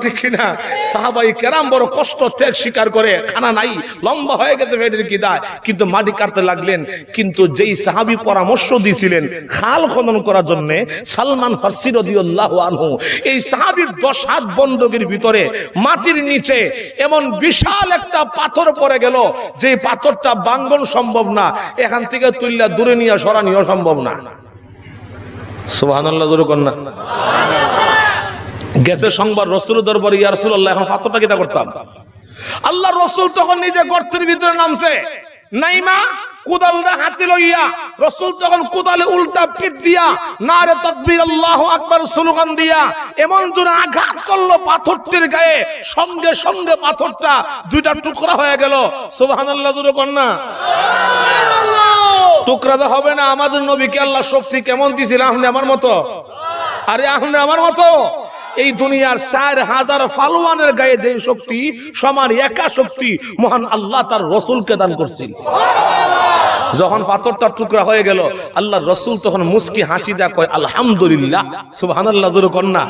ঠিক কিনা? সাহাবাই কেরাম বড় কষ্ট ত্যাগ স্বীকার করে, খানা নাই, লম্বা হয়ে গেছে পেটের খিদায়, কিন্তু মাটি কাটতে লাগলেন। কিন্তু যেই সাহাবী পরামর্শ দিয়েছিলেন খাল খনন করার জন্য, সালমান ফারসি রাদিয়াল্লাহু আনহু, এই সাহাবীর 10 হাত বন্দুকের ভিতরে মাটির নিচে এমন বিশাল একটা পাথর পড়ে গেল, যে পাথরটা ভাঙন সম্ভব না, এখান থেকে তুইলা দূরে নিয়ে সরানিও সম্ভব না। সুবহানাল্লাহ, জোরে কর না। গেছে সংবাদ রাসূলের দরবারে, ইয়া রাসূলুল্লাহ এখন পাথরটা কিটা করতাম? আল্লাহ রাসূল তখন নিজে গর্তের ভিতরে নামছে, নাইমা কুদালটা হাতে লইয়া রাসূল তখন কুদালে উল্টা পিঠ দিয়া নারে তাকবীর আল্লাহু আকবার স্লোগান দিয়া এমন জোরে আঘাত করলো পাথরটির গায়ে, সঙ্গে সঙ্গে পাথরটা 2টা টুকরা হয়ে গেল। সুবহানাল্লাহ, জোরে কর না। টুকরা তো হবে না, আমাদের নবীকে আল্লাহ শক্তি কেমন দিয়েছিল? আপনি আমার মতো, আরে আপনি আমার মতো। এই দুনিয়ার 4000 ফালওয়ানের গায়ে যে শক্তি, সমান একা শক্তি মহান আল্লাহ তার রাসূলকে দান করছেন। যখন পাথরটা টুকরা হয়ে গেল, আল্লাহর রাসূল তখন মুস্কি হাসি দেয়া কয় আলহামদুলিল্লাহ। সুবহানাল্লাহ, জোরে কর না।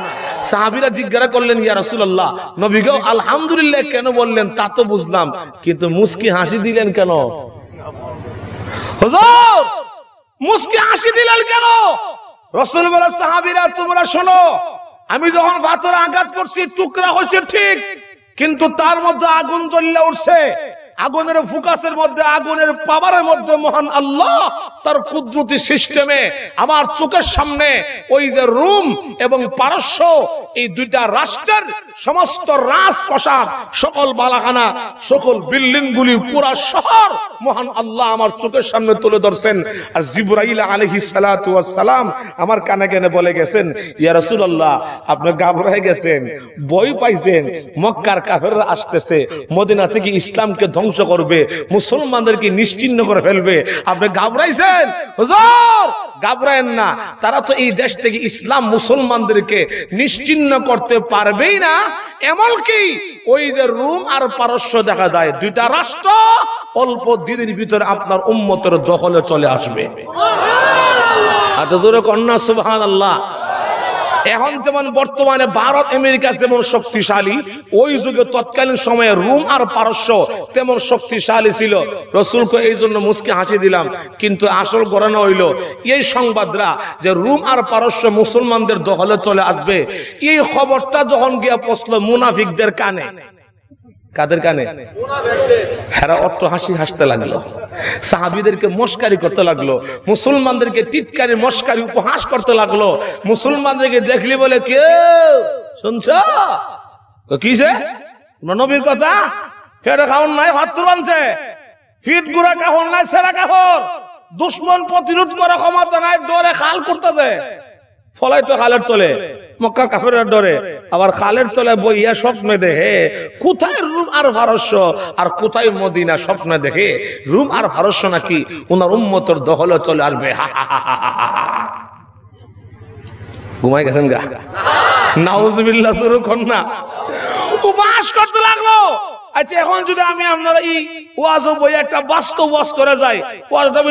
সাহাবীরা জিজ্ঞাসা করলেন, ইয়া রাসূলুল্লাহ, নবী গো আলহামদুলিল্লাহ কেন বললেন? তা তো বুঝলাম, কিন্তু মুস্কি হাসি দিলেন কেন? হুজুর মুস্কি হাসি দিলেন কেন? রাসূল বলেন, সাহাবীরা তোমরা শোনো, আমি যখন পাথরে আঘাত করছি টুকরা হয়েছে ঠিক, কিন্তু তার মধ্যে আগুন জ্বলে উঠছে। আগুনের ফোকাসের মধ্যে, আগুনের পাওয়ারের মধ্যে মহান আল্লাহ তার কুদরতি সিস্টেমে আমার চোখের সামনে ওই যে রোম এবং পারস্য, এই 2টা রাষ্ট্রের সমস্ত রাজপ্রাসাদ, সকল বালাখানা, সকল বিল্ডিং গুলি, পুরা শহর মহান আল্লাহ আমার চোখের সামনে তুলে ধরছেন। আর জিবরাইল আলাইহিস সালাতু ওয়াস সালাম আমার কানে কানে বলে গেছেন, ইয়া রাসূলুল্লাহ আপনি ঘাবড়ে গেছেন, ভয় পাইছেন, মক্কার কাফেররা আসতেছে, মদিনা থেকে ইসলামকে ধ্বংস ধ্বংস করবে, মুসলমানদেরকে নিশ্চিহ্ন করে ফেলবে। আপনি ঘাবড়াইছেন? হুজুর ঘাবড়ায়েন না, তারা তো এই দেশ থেকে ইসলাম মুসলমানদেরকে নিশ্চিহ্ন করতে পারবেই না। এমনকি ওই যে রোম আর পারস্য দেখা যায়, দুইটা রাষ্ট্র অল্প দিনের ভিতরে আপনার উম্মতের দখলে চলে আসবে। এত জোরে কন্যা সুবহানাল্লাহ। এখন যেমন বর্তমানে ভারত আমেরিকা যেমন শক্তিশালী, ওই যুগে তৎকালীন সময়ে রোম আর পারস্য তেমন শক্তিশালী ছিল। রাসূলকে এই জন্য মুস্কি হাসি দিলাম, কিন্তু আসল ঘটনা হইল এই সংবাদরা যে রোম আর পারস্য মুসলমানদের দখলে চলে আসবে, এই খবরটা যখন গিয়া পৌঁছলো মুনাফিকদের কানে। কাদের কানে? হেরা অট্ট হাসি হাসতে লাগলো, সাহাবীদেরকে মস্কারি করতে লাগলো, মুসলমানদেরকে টিটকারি মস্কারি উপহাস করতে লাগলো। মুসলমানদেরকে দেখলি বলে, কেউ শুনছ কিসে নবীর কথা? ফের খাওন নাই, ভাত তুলছে, ফিট গুড়া কাহন নাই, সেরা কাহর, দুশ্মন প্রতিরোধ করা ক্ষমতা নাই, ডরে খাল করতেছে। ফলাই তো খালের তলে, মক্কা কাফেরের ডরে, আবার খালের তলে বইয়া স্বপ্নে দেখে কোথায় রোম আর পারস্য আর কোথায় মদিনা। স্বপ্নে দেখে রোম আর পারস্য নাকি ওনার উম্মতের দখলে চলে আসবে। ঘুমাই গেছেন গা? নাউজুবিল্লাহ, শুরু কর না। উপহাস করতে লাগলো। আচ্ছা, এখন যদি আমি আপনারা এই ওয়াজ বই একটা বাস্তব ওয়াজ করে যাই, ওয়াজটা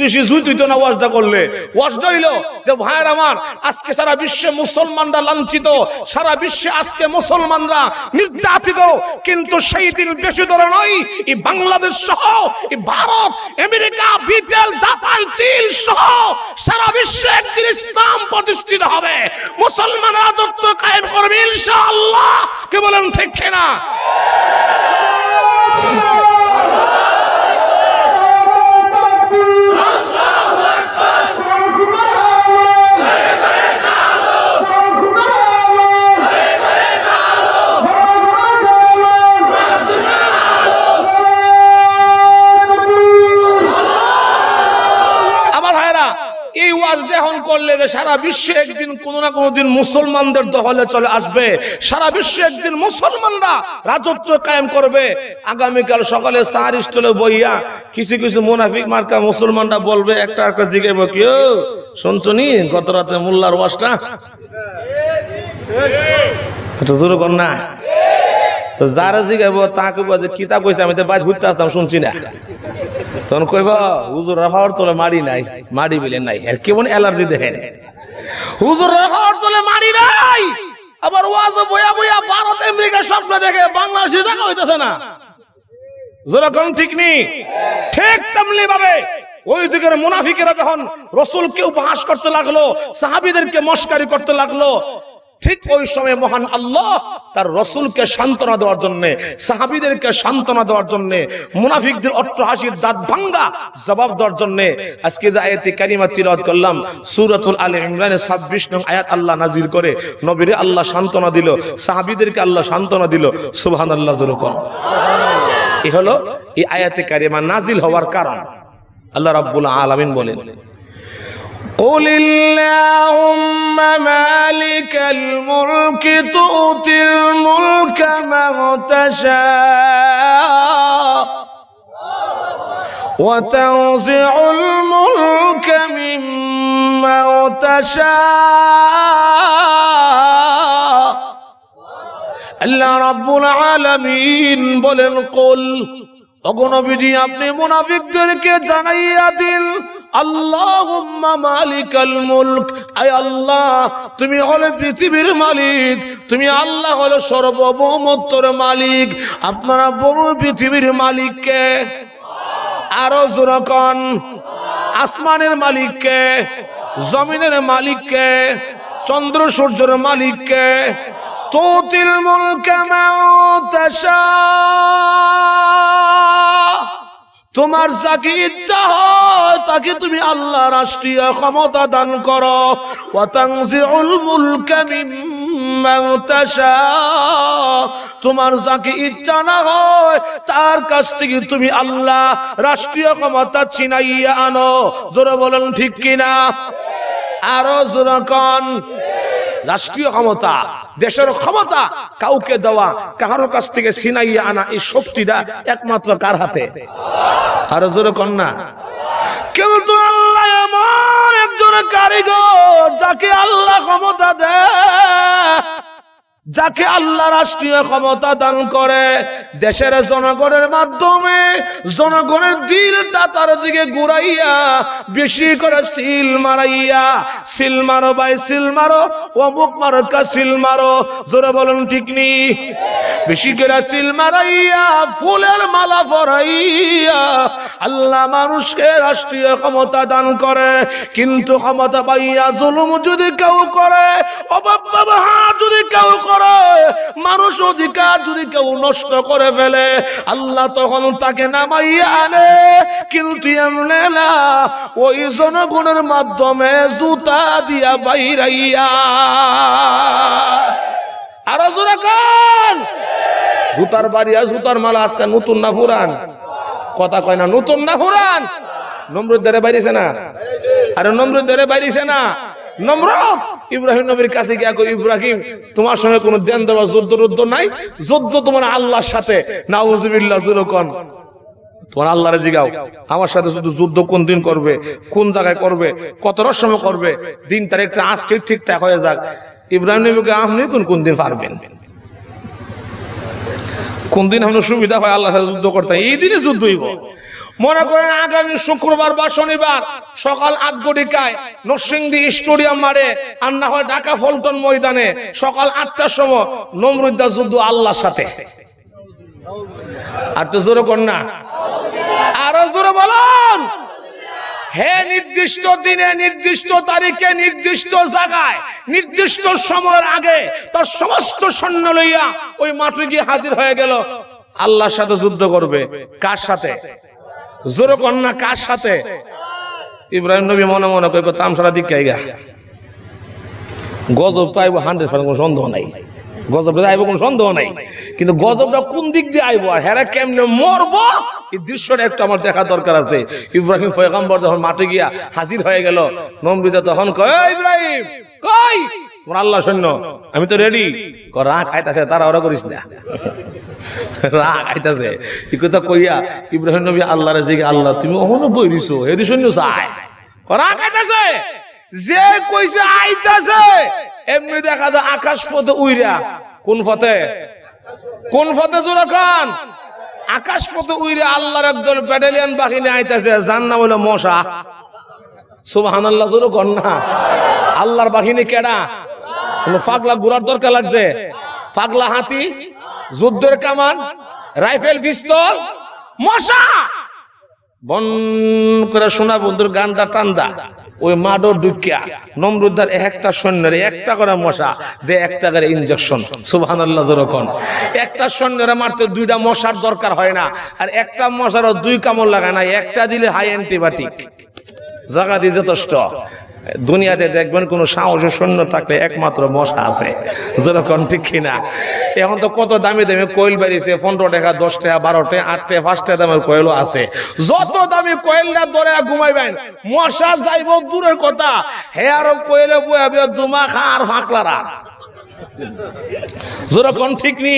বেশি জুতিত না। ওয়াজটা করলে ওয়াজটা হইল যে ভাইয়ের আমার, আজকে সারা বিশ্বে মুসলমানরা লাঞ্ছিত, সারা বিশ্বে আজকে মুসলমানরা নির্যাতিত, কিন্তু সেই দিন বেশি দূরে নয়, এই বাংলাদেশ সহ এই ভারত আমেরিকা ব্রিটেন জাপান চীন সহ সারা বিশ্বে একদিন ইসলাম প্রতিষ্ঠিত হবে, মুসলমানরা রাজত্ব কায়েম করবে ইনশাআল্লাহ। কে বলেন ঠিক কিনা? এই ওয়াজ এখন করলে সারা বিশ্বে একদিন কোনো না কোনো দিন মুসলমানদের দখলে চলে আসবে, সারা বিশ্বে একদিন মুসলমানরা রাজত্ব কায়েম করবে। আগামীকাল সকালে চার স্টলে বইয়া কিছু কিছু মুনাফিক মার্কা মুসলমানরা বলবে, একটা একটা জিজ্ঞেস কি শুনছনি গত রাতে মোল্লার ওয়াজটা? জোরে কর না। তো যারা জিজ্ঞাসা তাকে কিতাব কইছে, আমি তো বাজ ঘুরতে আসতাম, শুনছি না। তখন কইবা হুজুর রাখার তোলে মারি নাই, মারি বিলে নাই, আর কেমন অ্যালার্জি দেখেন। হুজুর রাখার তোলে মারি নাই, আবার ওয়াজ বইয়া বইয়া ভারত আমেরিকা স্বপ্ন দেখে, বাংলাদেশে দেখা হইতেছে না। জোরে কোন ঠিক নেই? ঠিক তেমনি ভাবে ওই যুগের মুনাফিকেরা যখন রাসূলকে উপহাস করতে লাগলো, সাহাবীদেরকে মস্কারি করতে লাগলো, ঠিক ওই সময় মহান আল্লাহ তার রাসূলকে সান্ত্বনা দেওয়ার জন্য, সাহাবীদেরকে সান্ত্বনা দেওয়ার জন্য, মুনাফিকদের অট্টহাসির দাঁত ভাঙ্গা জবাব দেওয়ার জন্য আজকে যে আয়াতে কারিমা তিলাওয়াত করলাম, সূরাতুল আলে ইমরানের 26 নং আয়াত আল্লাহ নাজিল করে নবীরে আল্লাহ সান্ত্বনা দিল, সাহাবীদেরকে আল্লাহ সান্ত্বনা দিল। সুবহানাল্লাহ, জোরে কোন। এই হলো এই আয়াতে কারিমা নাজিল হওয়ার কারণ। আল্লাহ রাব্বুল আলামিন বলেন, قل اللهم مالك الملك تؤتي الملك من تشاء وتنزع الملك ممن تشاء। আল্লাহ রাব্বুল আলামিন বলেন, কুল, ওগো নবীজি আপনি মুনাফিকদেরকে জানাইয়া দিন, আল্লাহুম্মা মালিকাল মুলক, আয় আল্লাহ তুমি হলে পৃথিবীর মালিক, তুমি আল্লাহ হলো সর্বভৌমত্বের মালিক। আপনারা বড় পৃথিবীর মালিক কে? আরো জোরে কোন। আসমানের মালিক কে? জমিনের মালিক কে? চন্দ্র সূর্যের মালিক কে? তুতিল মুলকা মান তাশা, তোমার যাকে ইচ্ছা হয় তাকে তুমি আল্লাহ রাষ্ট্রীয় ক্ষমতা দান করো। ওয়া তানজিউল মুলকা মিম্মান তাশা, তোমার যাকে ইচ্ছা না হয় তার কাছ থেকে তুমি আল্লাহ রাষ্ট্রীয় ক্ষমতা ছিনাইয়া আনো। জোরে বলেন ঠিক কিনা? আরো জোরে কোন। রাষ্ট্রীয় ক্ষমতা, দেশের ক্ষমতা কাউকে দেওয়া, কারো কাছ থেকে ছিনাইয়া আনা, এই শক্তিটা একমাত্র কার হাতে? আরো জোরে কন্যা। কিন্তু আল্লাহ এমন একজন কারিগর, যাকে আল্লাহ ক্ষমতা দেয়, যাকে আল্লাহ রাষ্ট্রীয় ক্ষমতা দান করে, দেশের জনগণের মাধ্যমে জনগণের দিলটা তার দিকে ঘুরাইয়া বেশি করে সিল মারাইয়া, সিল মারো ভাই সিল মারো, অমুক মার্কা সিল মারো, জোরে বলুন ঠিক নি, বেশি করে সিল মারাইয়া ফুলের মালা পরাইয়া আল্লাহ মানুষকে রাষ্ট্রীয় ক্ষমতা দান করে। কিন্তু ক্ষমতা পাইয়া জুলুম যদি কেউ করে, অবাব যদি কেউ করে, মানুষ অধিকার যদি কেউ নষ্ট করে ফেলে, আল্লাহ তখন তাকে নামাইয়া আনে। কিন্তু এমনে না, ওই জনগণের মাধ্যমে জুতা দিয়া বাইরাইয়া। আরো জোরে কোন? জুতার বাড়িয়া জুতার মালা আজকে নতুন না পুরান? কথা কয় না, নতুন না পুরান? নমরুদ ধরে বাইরেছে না? আরে নমরুদ ধরে বাইরেছে না? নমরুদ ইব্রাহিম নবীর কাছে গিয়া কই, ইব্রাহিম তোমার সঙ্গে কোনো দেন দেওয়া যুদ্ধ নাই, যুদ্ধ তোমার আল্লাহর সাথে। নাউজুবিল্লাহ, যুরকন তোমার আল্লাহরে জিগাও আমার সাথে শুধু যুদ্ধ কোন দিন করবে, কোন জায়গায় করবে, কতটার সময় করবে, দিন তারিখটা আজকে ঠিকঠাক হয়ে যাক। ইব্রাহিম নবীকে আপনি কোন দিন পারবেন, কোন দিন আপনার সুবিধা হয় আল্লাহর সাথে যুদ্ধ করতে, এই দিনে যুদ্ধ হইব। মনে করেন আগামী শুক্রবার বা শনিবার সকাল 8 ঘটিকায় নরসিংদী স্টেডিয়াম মাঠে, আর না হয় ঢাকা ফলটন ময়দানে সকাল 8টার সময় নমরুদ্দার যুদ্ধ আল্লাহর সাথে। আর তো জোরে কর না, আরো জোরে বলুন। হে নির্দিষ্ট দিনে, নির্দিষ্ট তারিখে, নির্দিষ্ট জায়গায়, নির্দিষ্ট সময়ের আগে তার সমস্ত সৈন্য লইয়া ওই মাঠে গিয়ে হাজির হয়ে গেল, আল্লাহর সাথে যুদ্ধ করবে। কার সাথে? জোরে কর না, কার সাথে? ইব্রাহিম নবী মনে মনে কই তামসারা দিক গাইগা, গজব তো আইব 100% কোনো সন্দেহ নাই, গজবটা আইব কোনো সন্দেহ নাই। কিন্তু গজবটা কোন দিক দিয়ে আইব, হেরা কেমনে মরবো, এই দৃশ্যটা একটু আমার দেখা দরকার আছে। ইব্রাহিম পয়গম্বর যখন মাঠে গিয়া হাজির হয়ে গেল, নমরুদ তখন কয়, ইব্রাহিম কই তোমার আল্লাহ সৈন্য, আমি তো রেডি। রাগ আইতাছে, তারা ওরা করিস না, রাগ আইতাছে। এই কথা কইয়া ইব্রাহিম নবী আল্লাহরে জিগে, আল্লাহ তুমি ওখানে বইরিছো, হেদি সৈন্য চায়, রাগ আইতাছে। যে কইছে আইতাছে, এমনি দেখা যায় আকাশ পথে উইরা, কোন পথে? কোন পথে জোরে কোন? আকাশ পথে উইরা আল্লাহর একদল ব্যাটালিয়ন বাহিনী আইতাছে, যার নাম হলো মশা। সুবহানাল্লাহ, জোরে কোন না। আল্লাহর বাহিনী কেডা? কোন পাগলা ঘোড়ার দরকার লাগছে? পাগলা হাতি, যুদ্ধের কামান, রাইফেল, পিস্তল, মশা। বন করে শোনা বন্ধুর গানটা টান্দা, ওই মাডো ঢুকিয়া নমরুদ্দার একটা সৈন্যের একটা করে মশা দে, একটা করে ইনজেকশন। সুবহানাল্লাহ, যেরকম একটা সৈন্যরা মারতে 2টা মশার দরকার হয় না, আর একটা মশারও 2 কামড় লাগায় না, একটা দিলে হাই অ্যান্টিবায়োটিক, জায়গা দিয়ে যথেষ্ট। দুনিয়াতে দেখবেন কোন সাহসী সৈন্য থাকলে একমাত্র মশা আছে, যেরকম ঠিক কিনা? এখন তো কত দামি দামি কোয়েল বেরিয়েছে, 15 টাকা, 10 টাকা, 12 টাকা, 8 টাকা, 5 টাকা দামের কোয়েলও আছে। যত দামি কোয়েলটা ধরে ঘুমাইবেন, মশা যাইব দূরের কথা, হে আরো কোয়েলে বয়াবে দুমা খার ফাঁকলারা। যেরকম ঠিক নি?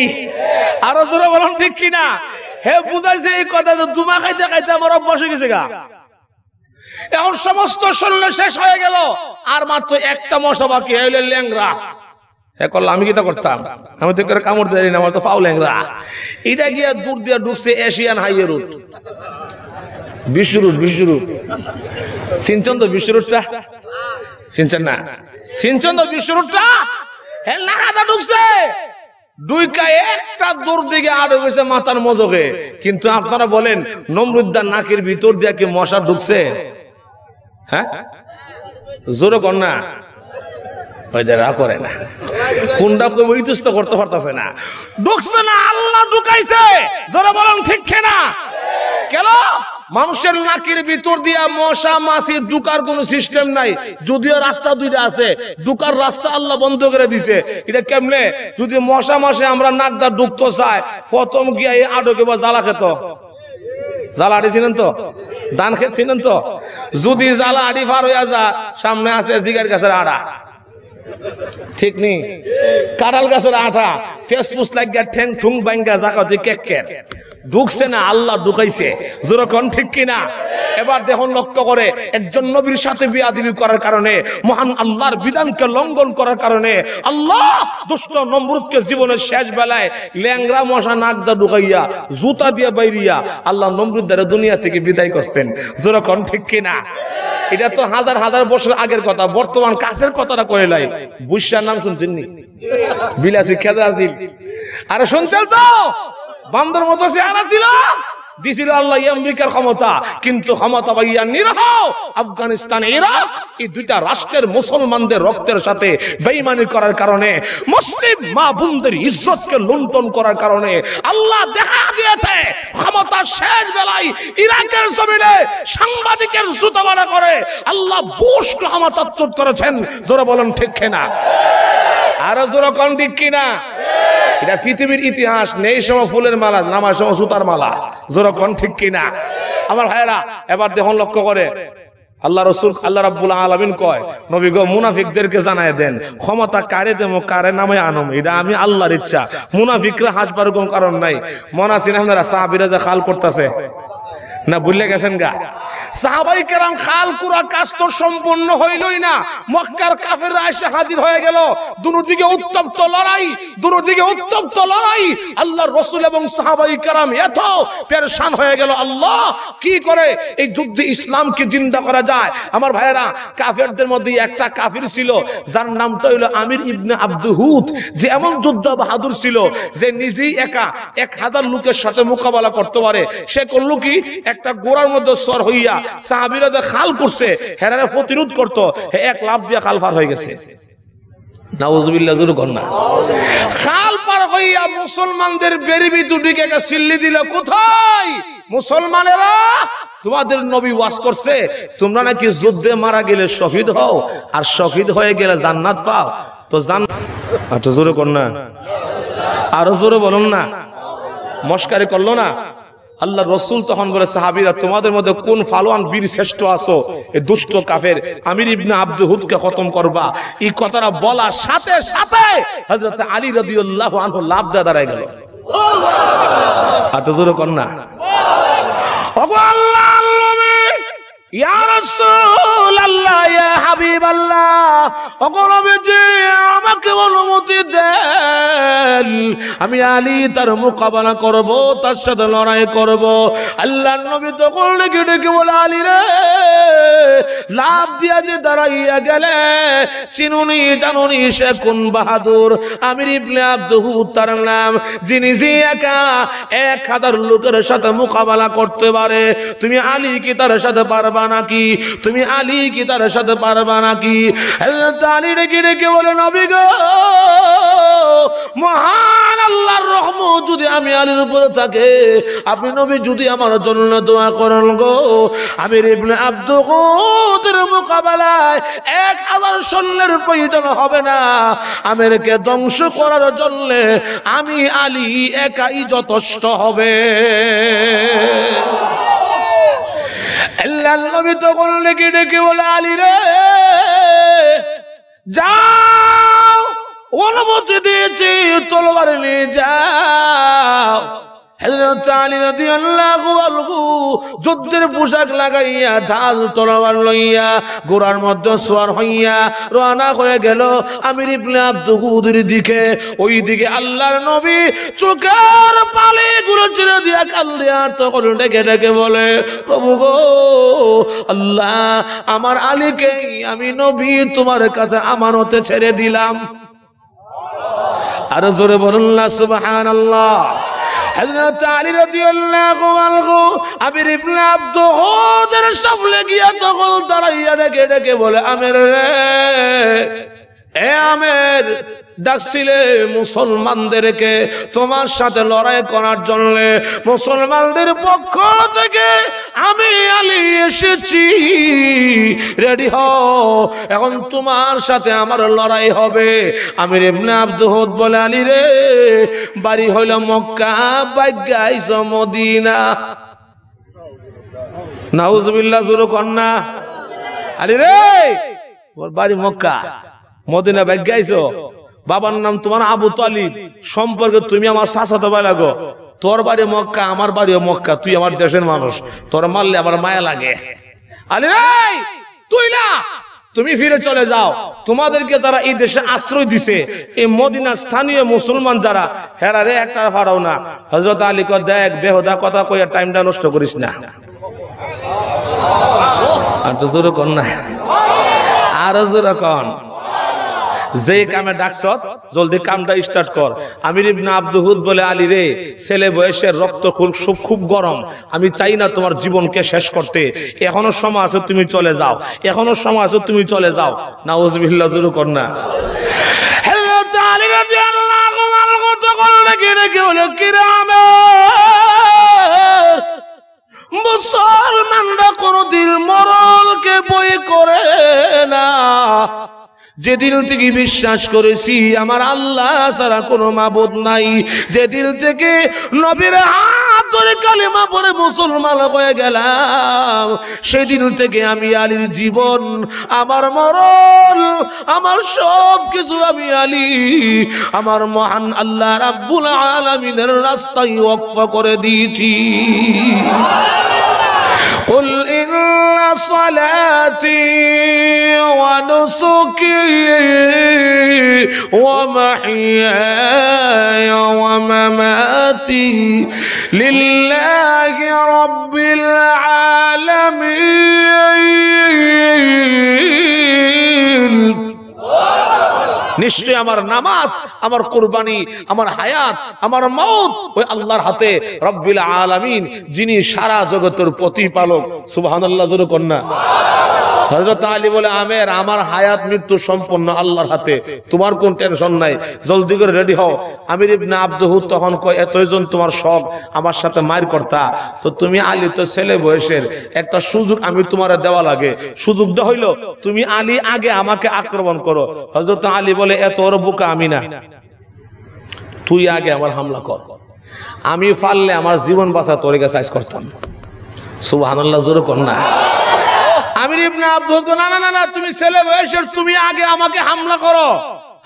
আরো জোরে বলুন ঠিক কিনা? হে বুঝাইছে এই কথা, দুমা খাইতে খাইতে আমার অভ্যাস হয়ে গেছে গা। এখন সমস্ত সৈন্য শেষ হয়ে গেল, আর মাত্র একটা মশা বাকি, হইলে ল্যাংরা। আমি কি তা করতাম, আমি তো করে কামড় দিই না, আমার তো পাও ল্যাংরা। এটা গিয়া দূর দিয়ে ঢুকছে এশিয়ান হাইওয়ে রুট, বিশ্ব রুট, বিশ্ব রুট। চিনছেন তো বিশ্ব রুটটা? চিনছেন না? চিনছেন তো বিশ্ব রুটটা? হ্যাঁ, লাগাটা ঢুকছে, দুইকা একটা দূর দিকে আড়ে গেছে মাথার মজকে। কিন্তু আপনারা বলেন, নমরুদ্দার নাকের ভিতর দিয়ে কি মশা ঢুকছে? হ্যাঁ, জোরে কর না, ওই যারা করে না, কোনটা কই ইতস্ত করতে পারতেছে না, ঢুকছে না, আল্লাহ ঢুকাইছে। জোরে বলেন ঠিক কিনা? কেন? মানুষের নাকের ভিতর দিয়া মশা মাছি ঢুকার কোন সিস্টেম নাই, যদিও রাস্তা 2টা আছে, ঢুকার রাস্তা আল্লাহ বন্ধ করে দিছে। এটা কেমনে? যদি মশা মাসে আমরা নাকদা ঢুকতে চাই, প্রথম গিয়া এই আডকে বা জ্বালা খেত, জ্বালা আড়ি ছিলেন তো, ধান খেত ছিলেন তো, যদি জ্বালা আড়ি পার হইয়া যা, সামনে আছে জিগার গাছের আড়া, ঠিক নেই? কাঁঠাল গাছের আঠা ফেসফুস লাগিয়া ঠ্যাং ঠুং বাইঙ্গা জাকা দিয়ে কেকের ঢুকছে না, আল্লাহ ঢুকাইছে। যেরকম ঠিক কিনা? এবার দেখুন, লক্ষ্য করে, একজন নবীর সাথে বিয়াদবি করার কারণে, মহান আল্লাহর বিধানকে লঙ্ঘন করার কারণে আল্লাহ দুষ্ট নমরুদকে জীবনের শেষ বেলায় ল্যাংরা মশা নাকদা ঢুকাইয়া জুতা দিয়ে বাইরিয়া আল্লাহ নমরুদদের দুনিয়া থেকে বিদায় করছেন। যেরকম ঠিক কিনা? এটা তো হাজার হাজার বছর আগের কথা, বর্তমান কাছের কথাটা কয়ে লাই। বুশার নাম শুনছেন নি? বিলাসী খেদা আছিল। আরে শুনছেন তো? বান্দর মতো চেহারা ছিল, দিছিল আল্লাহ আমেরিকার ক্ষমতা, কিন্তু ক্ষমতা পাইয়া নিরহ আফগানিস্তান, ইরাক এই দুইটা রাষ্ট্রের মুসলমানদের রক্তের সাথে বেঈমানি করার কারণে, মুসলিম মা বোনদের ইজ্জতকে লুণ্ঠন করার কারণে আল্লাহ দেখা দিয়েছে ক্ষমতা শেষ বেলায় ইরাকের জমিনে সাংবাদিকের জুতামারা করে আল্লাহ বুশকে ক্ষমতাচ্যুত করেছেন। জোরে বলেন ঠিক কিনা? আরো জোরে কোন ঠিক কিনা? এটা পৃথিবীর ইতিহাস। নেই সময় ফুলের মালা, নামার সময় সুতার মালা। জোরে কোন ঠিক কিনা? আমার ভাইয়েরা, এবার দেখুন, লক্ষ্য করে, আল্লাহ রাসূল, আল্লাহ রাব্বুল আলামিন কয়, নবী গো মুনাফিকদেরকে জানায় দেন ক্ষমতা কারে দেবো কারে নামে আনম, এটা আমি আল্লাহর ইচ্ছা। মুনাফিকরা হাসবার কোনো কারণ নাই। মনে আছেন আপনারা সাহাবীরা যে খাল করতেছে না, ভুলে গেছেন গা? সাহাবাই কেরাম খাল কুরা কাজ তো সম্পূর্ণ হইলই না, মক্কার কাফেররা এসে হাজির হয়ে গেল। দুদিকে উত্তপ্ত লড়াই, দুদিকে উত্তপ্ত লড়াই। আল্লাহর রাসূল এবং সাহাবাই কেরাম এত পেরেশান হয়ে গেল, আল্লাহ কি করে এই যুদ্ধে ইসলামকে জিন্দা করা যায়। আমার ভাইয়েরা, কাফেরদের মধ্যে একটা কাফির ছিল যার নামটা হইল আমির ইবনে আব্দুহুদ, যে এমন যোদ্ধা বাহাদুর ছিল যে নিজেই একা 1000 লোকের সাথে মোকাবেলা করতে পারে। সে করলো কি, একটা গোড়ার মধ্যে সর হইয়া সাহাবীরা যে খাল করছে হেরারে প্রতিরোধ করতো, এক লাফ দিয়ে খাল পার হয়ে গেছে। নাউজুবিল্লাহ, জোরে কর না। খাল পার হইয়া মুসলমানদের বেরিবি দুটিকে সিল্লি দিল। কোথায়? মুসলমানেরা, তোমাদের নবী ওয়াজ করছে তোমরা নাকি যুদ্ধে মারা গেলে শহীদ হও, আর শহীদ হয়ে গেলে জান্নাত পাও। তো আচ্ছা, জোরে কর না, আরো জোরে বলুন না। মস্কারি করলো না? আল্লাহ রসুল তখন বলে, সাহাবীরা তোমাদের মধ্যে কোন ফালোয়ান বীর শ্রেষ্ঠ আছো, এই দুষ্ট কাফের আমির ইবনে আব্দুহুদকে খতম করবা। এই কথাটা বলার সাথে সাথে হযরত আলী রাদিয়াল্লাহু আনহু লাফ দিয়ে দাঁড়ায় গেল। আর তো জোরে কর না। ওগো আল্লাহর নবী, ইয়া রাসূলুল্লাহ, ইয়া হাবিবাল্লাহ, ওগো নবীজি আমাকে অনুমতি দেন, আমি আলী তার মোকাবেলা করব, তার সাথে লড়াই করব। আল্লাহর নবী তখন ডেকে ডেকে বলে, আলী রে, লাভ দিয়া যে দাঁড়াইয়া গেলে চিনুনি জানুনি সে কোন বাহাদুর? আমির ইবনে আব্দুহুদ তার নাম, যিনি যে একা 1000 লোকের সাথে মোকাবেলা করতে পারে। তুমি আলী কি তার সাথে পারবা নাকি? তুমি আলী কি তার সাথে পারবা নাকি? হযরত আলী ডেকে ডেকে বলে, নবী গো, মহান আল্লাহর রহমত যদি আমি আলীর উপরে থাকে, আপনি নবী যদি আমার জন্য দোয়া করেন গো, আমির ইবনে আব্দুহুদের মোকাবেলায় 1000 সৈন্যের প্রয়োজন হবে না। আমিরকে ধ্বংস করার জন্য আমি আলী একাই যথেষ্ট হবে। আল্লাহর নবী তখন ডেকে ডেকে বলে, আলী রে, যাও, অনুমতি দিয়েছি, তলোয়ার নিয়ে যাও। হযরত আলী রাদিয়াল্লাহু আনহু যুদ্ধের পোশাক লাগাইয়া ঢাল তলোয়ার লইয়া ঘোড়ার মধ্যে সওয়ার হইয়া রওনা হয়ে গেল আমির ইবনে আব্দুহুদের দিকে। ওই দিকে আল্লাহর নবী চোখের পানিগুলো ছেড়ে দিয়া কাল দিয়া তখন ডেকে ডেকে বলে, প্রভু গো, আল্লাহ, আমার আলীকে আমি নবী তোমার কাছে আমানতে ছেড়ে দিলাম। আর জোরে বলুন না সুবহানাল্লাহ। হযরত আলী রাদিয়াল্লাহু আনহু আমির ইবনে আব্দুহুদের সামনে গিয়া তখন দাঁড়াইয়া ডেকে ডেকে বলে, আমির রে, এ আমির, ডাকছিলে মুসলমানদেরকে তোমার সাথে লড়াই করার জন্য। মুসলমানদের পক্ষ থেকে আমি আলী এসেছি, রেডি হও, এখন তোমার সাথে আমার লড়াই হবে। আমির ইবনে আব্দুহুদ বলে, আলী রে, বাড়ি হইল মক্কা, ভাগ্যাইছ মদিনা। নাউজুবিল্লাহ, জোরে কর না। আলী রে, ওর বাড়ি মক্কা, মদিনা ভাগ্য আইছো, বাবার নাম তোমার আবু তালিব, সম্পর্কে তুমি আমার চাচাতো ভাই লাগো, তোর বাড়ি মক্কা আমার বাড়িও মক্কা, তুই আমার দেশের মানুষ, তোর মারলে আমার মায়া লাগে। আলী রে তুই না, তুমি ফিরে চলে যাও। তোমাদেরকে তারা এই দেশে আশ্রয় দিছে, এই মদিনা স্থানীয় মুসলমান যারা, হেরা রে একটা ফাড়াও না। হযরত আলী কয় দেখ বেহুদা কথা কইয়া টাইমটা নষ্ট করিস না। আর তো জোরে কর না, আর জোরে কর। যে কামে ডাকছ জলদি কামটা স্টার্ট কর। আমির ইবনে আব্দুহুদ বলে আলী রে ছেলে বয়সের রক্ত খুব গরম, আমি চাই না তোমার জীবনকে শেষ করতে, এখনো সময় আছে তুমি চলে যাও, এখনো সময় আছে তুমি চলে যাও। নাউজুবিল্লাহ জোরে কর না। হযরত আলী রাদিয়াল্লাহু আনহু তখন রেখে হলো কিরামে মুসলমানরা কোনদিন মরণকে বই করে না। যে দিল থেকে বিশ্বাস করেছি আমার আল্লাহ ছাড়া কোনো মাবুদ নাই, যে দিল থেকে নবীর হাত ধরে কালেমা পড়ে মুসলমান হয়ে গেলাম, সেই দিন থেকে আমি আলীর জীবন, আমার মরণ, আমার সব কিছু আমি আলী আমার মহান আল্লাহ রাব্বুল আলামিনের রাস্তায় ওয়াকফ করে দিয়েছি। قل إن صلاتي ونسكي ومحياي ومماتي لله رب العالمين। নিশ্চয় আমার নামাজ, আমার কুরবানি, আমার হায়াত, আমার মওত ওই আল্লাহর হাতে, রব্বিল আলামিন, যিনি সারা জগতের প্রতিপালক। সুবহানাল্লাহ জোরে কর না। হযরত আলী বলে আমের আমার হায়াত মৃত্যু সম্পূর্ণ আল্লাহর হাতে, তোমার কোন টেনশন নাই, জলদি করে রেডি হও। আমির ইবনে আব্দুহুদ তখন কয় এতজন তোমার শখ আমার সাথে মার করতা, তো তুমি আলী তো ছেলে বয়সের, একটা সুযোগ আমি তোমারে দেওয়া লাগে, সুযোগটা হইলো তুমি আলী আগে আমাকে আক্রমণ করো। হযরত আলী বলে এত ওর বোকা আমি না, তুই আগে আমার হামলা কর, আমি পারলে আমার জীবন বাঁচা তোর কাছে আইস করতাম। সুবহানাল্লাহ জোরে কর না। আমির ইবনে আব্দুহুদ না না না, তুমি ছেলে বয়সের, তুমি আগে আমাকে হামলা করো।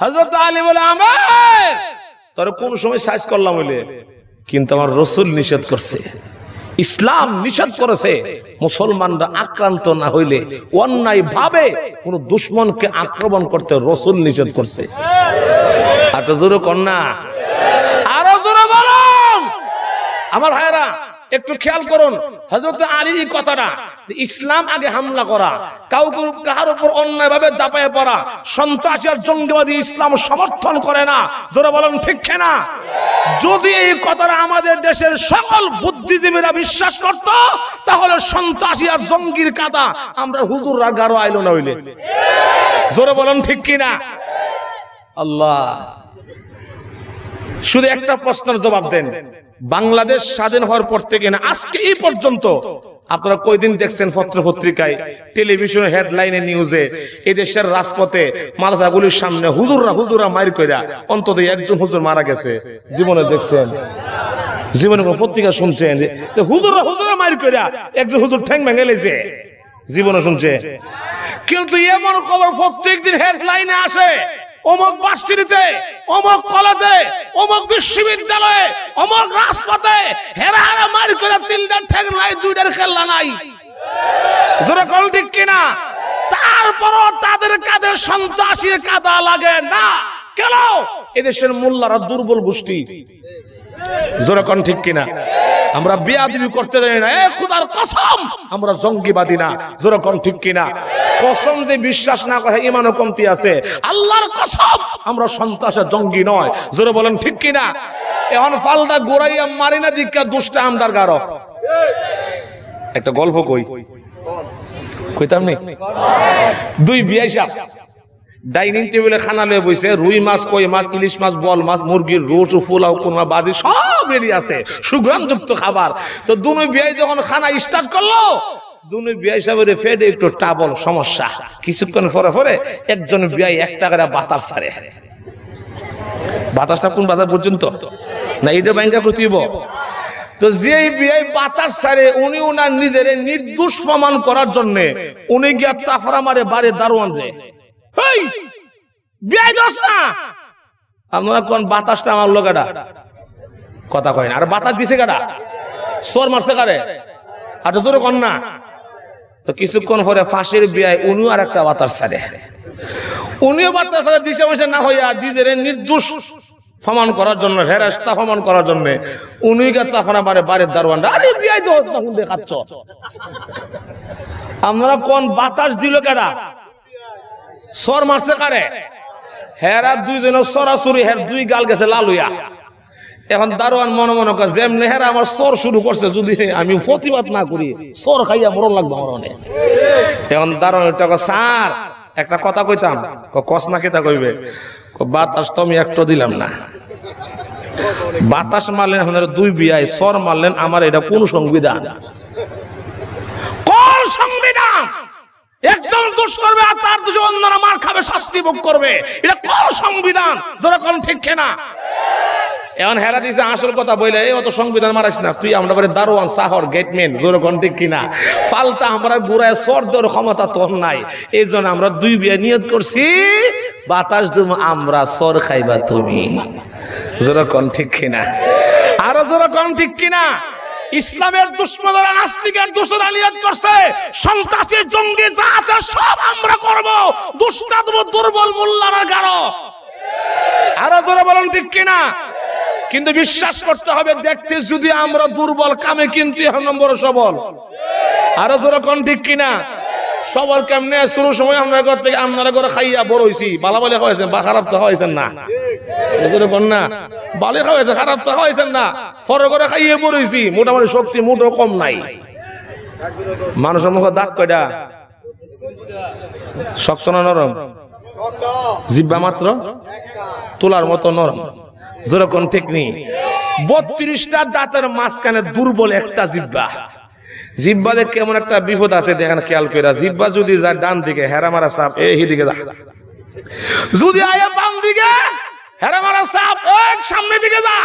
হযরত আলী বলে আমের তোর কোন সময় সাইজ করলাম বলে, কিন্তু আমার রাসূল নিষেধ করছে, ইসলাম নিষেধ করেছে মুসলমানরা আক্রান্ত না হইলে অন্যায় ভাবে কোন দুশমনকে আক্রমণ করতে রাসূল নিষেধ করছে। আর তো জোরে কর না, আরো জোরে বলুন। আমার ভাইরা একটু খেয়াল করুন, হযরত আলীর এই কথাটা, ইসলাম আগে হামলা করা, কাহার উপর অন্যায় ভাবে ঝাঁপায়ে পড়া, সন্ত্রাসী আর জঙ্গিবাদী ইসলাম সমর্থন করে না। জোরে বলেন ঠিক কিনা? যদি এই কথাটা আমাদের দেশের সকল বুদ্ধিজীবীরা বিশ্বাস করত, তাহলে সন্ত্রাসী আর জঙ্গির কাদা আমরা হুজুররা গারো আইলো না হইলে। জোরে বলেন ঠিক কিনা? আল্লাহ, শুধু একটা প্রশ্নের জবাব দেন, বাংলাদেশ স্বাধীন হওয়ার পর থেকে না আজকে এই পর্যন্ত আপনারা কয়দিন দেখছেন পত্র পত্রিকায়, টেলিভিশনে, হেডলাইনে, নিউজে এই দেশের রাজপথে মাদ্রাসাগুলির সামনে হুজুররা মাইর কইরা অন্তত একজন হুজুর মারা গেছে? জীবনে দেখছেন? জীবনে পত্রিকা শুনছেন যে হুজুররা মাইর কইরা একজন হুজুর ঠ্যাং ভেঙে লেছে? জীবনে শুনছে? কিন্তু এমন খবর প্রত্যেকদিন হেডলাইনে আসে, অমুক ভার্সিটিতে, অমুক কলেজে, অমুক বিশ্ববিদ্যালয়ে, অমুক রাজপথে হেরা মার করে 3টার ঠ্যাং নাই, 2টার খেলা নাই। জোরে কল ঠিক কিনা? তারপরও তাদের কাঁধে সন্ত্রাসীর কাদা লাগে না কেন? এদেশের মোল্লারা দুর্বল গোষ্ঠী। জোরে কোন ঠিক কিনা? আমরা বেয়াদবি করতে জানি না, এ খোদার কসম আমরা জঙ্গিবাদী না। জোরে কোন ঠিক কিনা? কসম যে বিশ্বাস না করে ঈমানও কমতি আছে। আল্লাহর কসম আমরা সন্ত্রাসের জঙ্গি নয়। জোরে বলেন ঠিক কিনা? এখন পাল্টা গোড়াইয়া মারি না দিকা দুষ্টা আমদার গারো। একটা গল্প কইতাম নি, দুই বিয়াই সাহেব ডাইনিং টেবিলে খানা লয়ে বইছে, রুই মাছ, কই মাছ, ইলিশ মাছ, বল মাছ, মুরগির রোস্ট, পোলাও, কুরমা, বাজি সব রেডি আছে, সুগ্রামযুক্ত খাবার। তো দুই বিয়াই যখন খানা স্টার্ট করলো, দুই বিয়াই সাহেবের ফেডে একটু টাবল সমস্যা। কিছুক্ষণ পরে একজন বিয়াই 1 টাকা বাতাস ছাড়ে। বাতাসটা কোন বাতাস পর্যন্ত না, এটা ব্যাংকা করতেইব। তো যে বিয়াই বাতাস ছাড়ে, উনি ওনার নিজের নির্দোষ প্রমাণ করার জন্য উনি গিয়া তাফরা মারে বাড়ি দারোয়ান রে, বিয়াই দোষ না। আপনারা কোন বাতাসটা আমার লোকেটা কথা কয় না, আর বাতাস দিছে কাটা, সর মারছে কারে, আর জোরে কন না। তো কিছুক্ষণ পরে ফাঁসির বিয়ায় উনিও আর একটা বাতাস ছাড়ে, উনিও বাতাস ছাড়ে দিশা পয়সা না হইয়া নিজের নির্দোষ প্রমাণ করার জন্য, ফেরেশতা প্রমাণ করার জন্য উনি গেতা ফোনা মারে বাড়ির দারোয়ানরা, আরে বিয়াই দোষ না কোন দেখাচ্ছ। আমরা কোন বাতাস দিল কেডা, সর মারছে কারে, হেরা দুইজন সরাসরি হের দুই গাল গেছে লাল হইয়া। এখন দারোয়ান মনে মনে করে যেমনি হেরা আমার সর শুরু করছে, যদি আমি প্রতিবাদ না করি সর খাইয়া মরণ লাগবে আমার অনেক। এখন দারোয়ান স্যার একটা কথা কইতাম, কস না কেতা কইবে, বাতাস তো আমি একটু দিলাম না, বাতাস মারলেন আপনার দুই বিয়ায়, সর মারলেন আমার, এটা কোন সংবিধান, কোন সংবিধান? একজন দোষ করবে আর তার দুজন অন্যরা মার খাবে, শাস্তি ভোগ করবে, এটা কোন সংবিধান? ধরে কোন ঠিক কেনা? এখন হেরা দিছে আসল কথা বইলে, এই অত সংবিধান মারাইস না তুই, আমরা বাড়ি দারোয়ান সাহর গেটম্যান, জোরে কোন ঠিক কিনা? ফালতা আমরা গুড়ায় সর দেওয়ার ক্ষমতা তোর নাই, এই জন্য আমরা দুই বিয়ে নিয়ত করছি, বাতাস দুম আমরা, সর খাইবা তুমি, জোরে কোন ঠিক কিনা? আরো জোরে কোন ঠিক কিনা? ইসলামের দুশ্মনরা নাস্তিকের দোষরা নিয়ত করছে, সন্ত্রাসী জঙ্গি যা আছে সব আমরা করব, দুষ্টা দেব দুর্বল মোল্লারা গাড়ো। আরো জোরে বলেন ঠিক কিনা? কিন্তু বিশ্বাস করতে হবে, দেখতে যদি আমরা দুর্বল, কামে কিন্তু এক নম্বর সবল। আরো জোরে কোন ঠিক কিনা? সবল কেমনে? শুরু সময় আমরা ঘর থেকে আপনারা করে খাইয়া বড় হইছি, বালা বালে খাওয়াইছেন বা খারাপ তো খাওয়াইছেন না, না বালে খাওয়াইছে, খারাপ তো খাওয়াইছেন না, ফর করে খাইয়ে বড় হইছি, মোটামুটি শক্তি মোটো কম নাই। মানুষের মুখে দাঁত কয়টা? শক্ত না নরম? জিব্বা মাত্র তোলার মতো নরম, যেরকম ঠিক নেই। 32টা দাঁতের মাঝখানে দুর্বল একটা জিব্বা। জিব্বাতে কেমন একটা বিপদ আছে দেখেন, খেয়াল করে। জিব্বা যদি যায় ডান দিকে, হেরা মারা সাপ এই দিকে যা, যদি আয়া বাম দিকে হেরা মারা সাপ সামনের দিকে যা,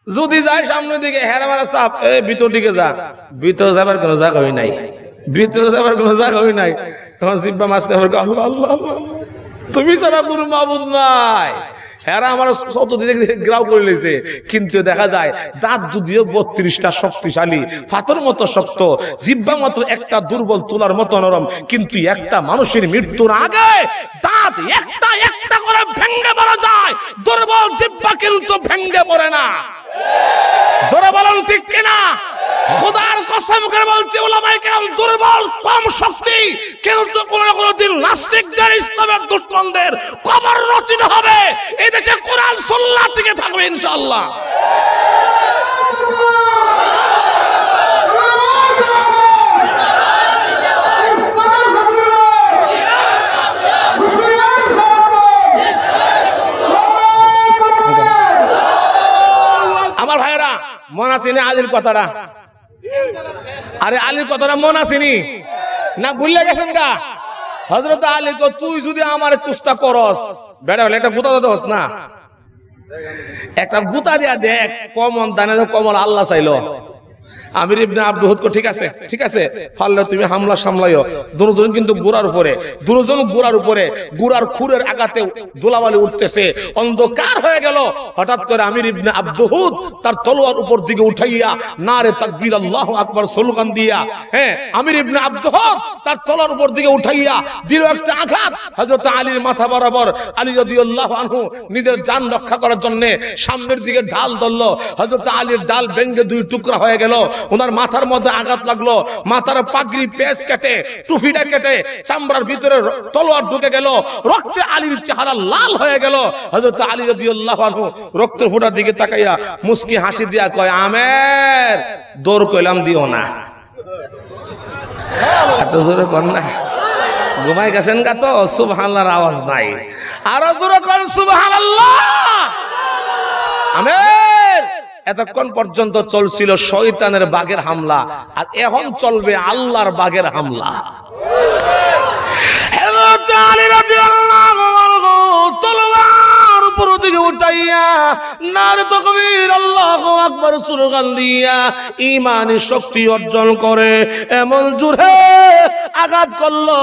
যদি যায় সামনের দিকে হেরা মারা সাপ ভিতর দিকে যা। ভিতরে যাবার কোনো জায়গা হই নাই, ভিতরে যাবার কোনো জায়গা হই নাই। তখন জিব্বা মাঝখানে আল্লাহ আল্লাহ, তুমি ছাড়া কোনো মাবুদ নাই। হেরা আমার গ্রাউ করে লেছে, কিন্তু দেখা যায় দাঁত যদিও 32টা শক্তিশালী, ফাতর মতো শক্ত, জিব্বা মাত্র একটা দুর্বল তুলার মতো নরম, কিন্তু একটা মানুষের মৃত্যুর আগে দাঁত একটা একটা করে ভেঙে পড়া যায়, দুর্বল জিব্বা কিন্তু ভেঙে পড়ে না। জোরে বলেন ঠিক কিনা? খোদার কসম করে বলছি, উলামায়ে কেরাম দুর্বল কম শক্তি, কিন্তু কোন না কোন দিন নাস্তিকদের, ইসলামের দুশমনদের কবর রচিত হবে। এই দেশে কোরআন সুন্নাহ টিকে থাকবে ইনশাআল্লাহ। আমার ভাইরা মন আসেনি আলীর কথাটা? আরে আলীর কথাটা মন আসেনি না? ভুলে গেছেন গা? হযরত আলী কো, তুই যদি আমার কুস্তা করস, বেড়া হলে একটা গুতা দোস না, একটা গুতা দিয়া দেখ, কমন দানে কমন আল্লাহ চাইলো। আমির ইবনে আব্দুহুদ কো, ঠিক আছে ঠিক আছে, পারলে তুমি হামলা সামলাইও। দুজন কিন্তু গোড়ার উপরে, দুজন গোড়ার উপরে, গোড়ার খুরের আগাতে ধুলাবালি উঠতেছে, অন্ধকার হয়ে গেল। হঠাৎ করে আমির ইবনে আব্দুহুদ তার তলোয়ার উপর দিকে উঠাইয়া নারে তাকবীর আল্লাহু আকবার স্লোগান দিয়া, হ্যাঁ, আমির ইবনে আব্দুহুদ তার তলোয়ার উপর দিকে উঠাইয়া দিল একটা আঘাত হযরত আলীর মাথা বরাবর। আলী রাদিয়াল্লাহু আনহু নিজের জান রক্ষা করার জন্য সামনের দিকে ঢাল ধরল, হযরত আলীর ঢাল ভেঙে দুই টুকরা হয়ে গেল। ওনার মাথার মধ্যে আঘাত লাগলো, মাথার পাগড়ি পেঁচ কেটে, টুপিটা কেটে, চামড়ার ভিতরে তলোয়ার ঢুকে গেল, রক্তে আলীর চেহারা লাল হয়ে গেল। হযরত আলী রাদিয়াল্লাহু আনহু রক্তের ফোঁটার দিকে তাকাইয়া মুস্কি হাসি দিয়া কয়, আমের দৌড় কইলাম দিও না। এত জোরে কর না, ঘুমাই গেছেন গা তো, সুবহানাল্লাহর আওয়াজ নাই। আরো জোরে কর সুবহানাল্লাহ। আমের এতক্ষণ পর্যন্ত চলছিল শয়তানের বাগের হামলা, আর এখন চলবে আল্লাহর বাগের হামলা। হযরত আলী রাদিয়াল্লাহু আনহু তলোয়ার উপর দিকে উঠাইয়া নারে তাকবীর আল্লাহু আল্লাহু আকবার স্লোগান দিয়া ঈমানের শক্তি অর্জন করে এমন জোরে আঘাত করলো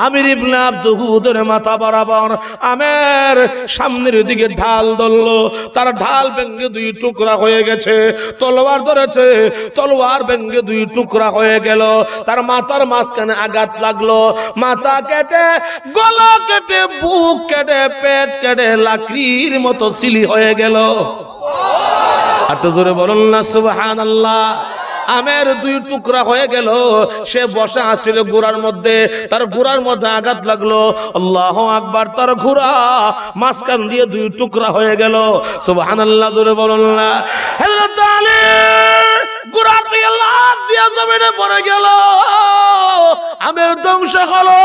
আমির ইবনে আব্দুহুদের মাথা বরাবর। আমের সামনের দিকে ঢাল ধরলো, তার ঢাল ভেঙে দুই টুকরা হয়ে গেছে। তলোয়ার ধরেছে, তলোয়ার ভেঙে দুই টুকরা হয়ে গেল। তার মাথার মাঝখানে আঘাত লাগলো, মাথা কেটে, গলা কেটে, বুক কেটে, পেট কেটে লাকড়ির মতো সিলি হয়ে গেল। এত জোরে বলুন না সুবহানাল্লাহ। আমের দুই টুকরা হয়ে গেল। সে বসা আছিল ঘোড়ার মধ্যে, তার ঘোড়ার মধ্যে আঘাত লাগলো। আল্লাহু আকবার, তার ঘোড়া মাঝখান দিয়ে দুই টুকরা হয়ে গেল। সুবহানাল্লাহ, জোরে বলুন না। হযরত আলী ঘোড়া থেকে লাফ দিয়ে জমিনে পড়ে গেল। আমের ধ্বংস হলো,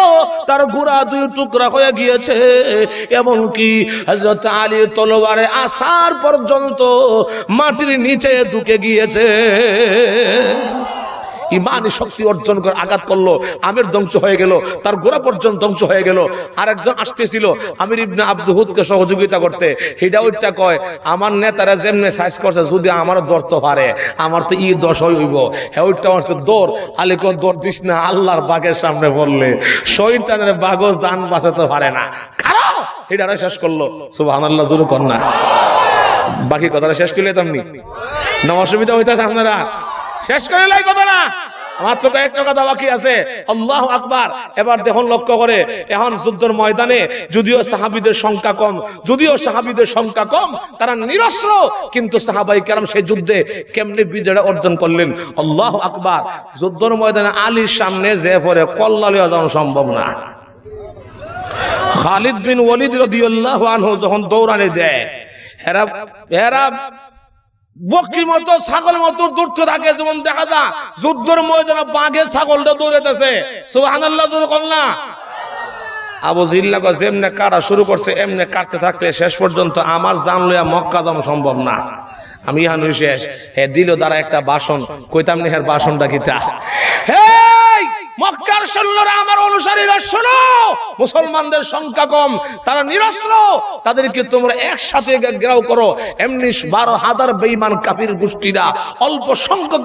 তার ঘোড়া দুই টুকরা হয়ে গিয়েছে। এমনকি হযরত আলীর তলোয়ারে আসার পর্যন্ত মাটির নিচে ঢুকে গিয়েছে। ইমানি শক্তি অর্জন করে আঘাত করলো, আমের ধ্বংস হয়ে গেল, তার গোড়া পর্যন্ত ধ্বংস হয়ে গেল। আরেকজন আসতেছিল আমির ইবনে আব্দুহুদকে সহযোগিতা করতে। হিডা ওইটা কয়, আমার নেতারা যেমনে সাইজ করছে যদি আমার ধরতে পারে আমার তো দশ হইব। হ্যাঁ ওইটা আসছে দৌড়। আলী কোন দৌড় দিস না, আল্লাহর বাগের সামনে বললে শয়তানের বাগও জান বাঁচাতে পারে না। খারাপ হিডারা শেষ করলো। সুবহানাল্লাহ, জোরে কর না। বাকি কথাটা শেষ করলে তেমনি না অসুবিধা হইতেছে আপনারা? শেষ করে লাই কথা না, মাত্র কয়েকটা কথা বাকি আছে। আল্লাহু আকবার। এবার দেখুন, লক্ষ্য করে, এখন যুদ্ধের ময়দানে যদিও সাহাবীদের সংখ্যা কম, তারা নিরস্ত্র, কিন্তু সাহাবায়ে কেরাম সেই যুদ্ধে কেমনে বিজয় অর্জন করলেন। আল্লাহু আকবার। যুদ্ধের ময়দানে আলীর সামনে যে পরে কল্লা লইয়া যাওয়া সম্ভব না। খালিদ বিন ওয়ালিদ রাদিয়াল্লাহু আনহু যখন দৌড়ানি দেয়, এরা বকরির মতো ছাগল মতো দৌড়তে থাকে। যেমন দেখা যায় যুদ্ধের ময়দানে বাঘের ছাগলটা দৌড়াইতেছে। সুবহানাল্লাহ, জোরে কর না। আবু জিল্লা যেমনে কাটা শুরু করছে এমনি কাটতে থাকলে শেষ পর্যন্ত আমার জান লইয়া মক্কা যাওয়া সম্ভব না। আমি ইহান শেষ। হে দিল দ্বারা একটা বাসন, কইতাম না হের বাসনটা কিতা। হেই মক্কার সৈন্যরা, আমার অনুসারীরা শোনো, মুসলমানদের সংখ্যা কম, তারা নিরস্ত্র, তাদেরকে তোমরা একসাথে ঘেরাও করো। এমনি 12,000 বেঈমান কাফির গোষ্ঠীরা অল্প সংখ্যক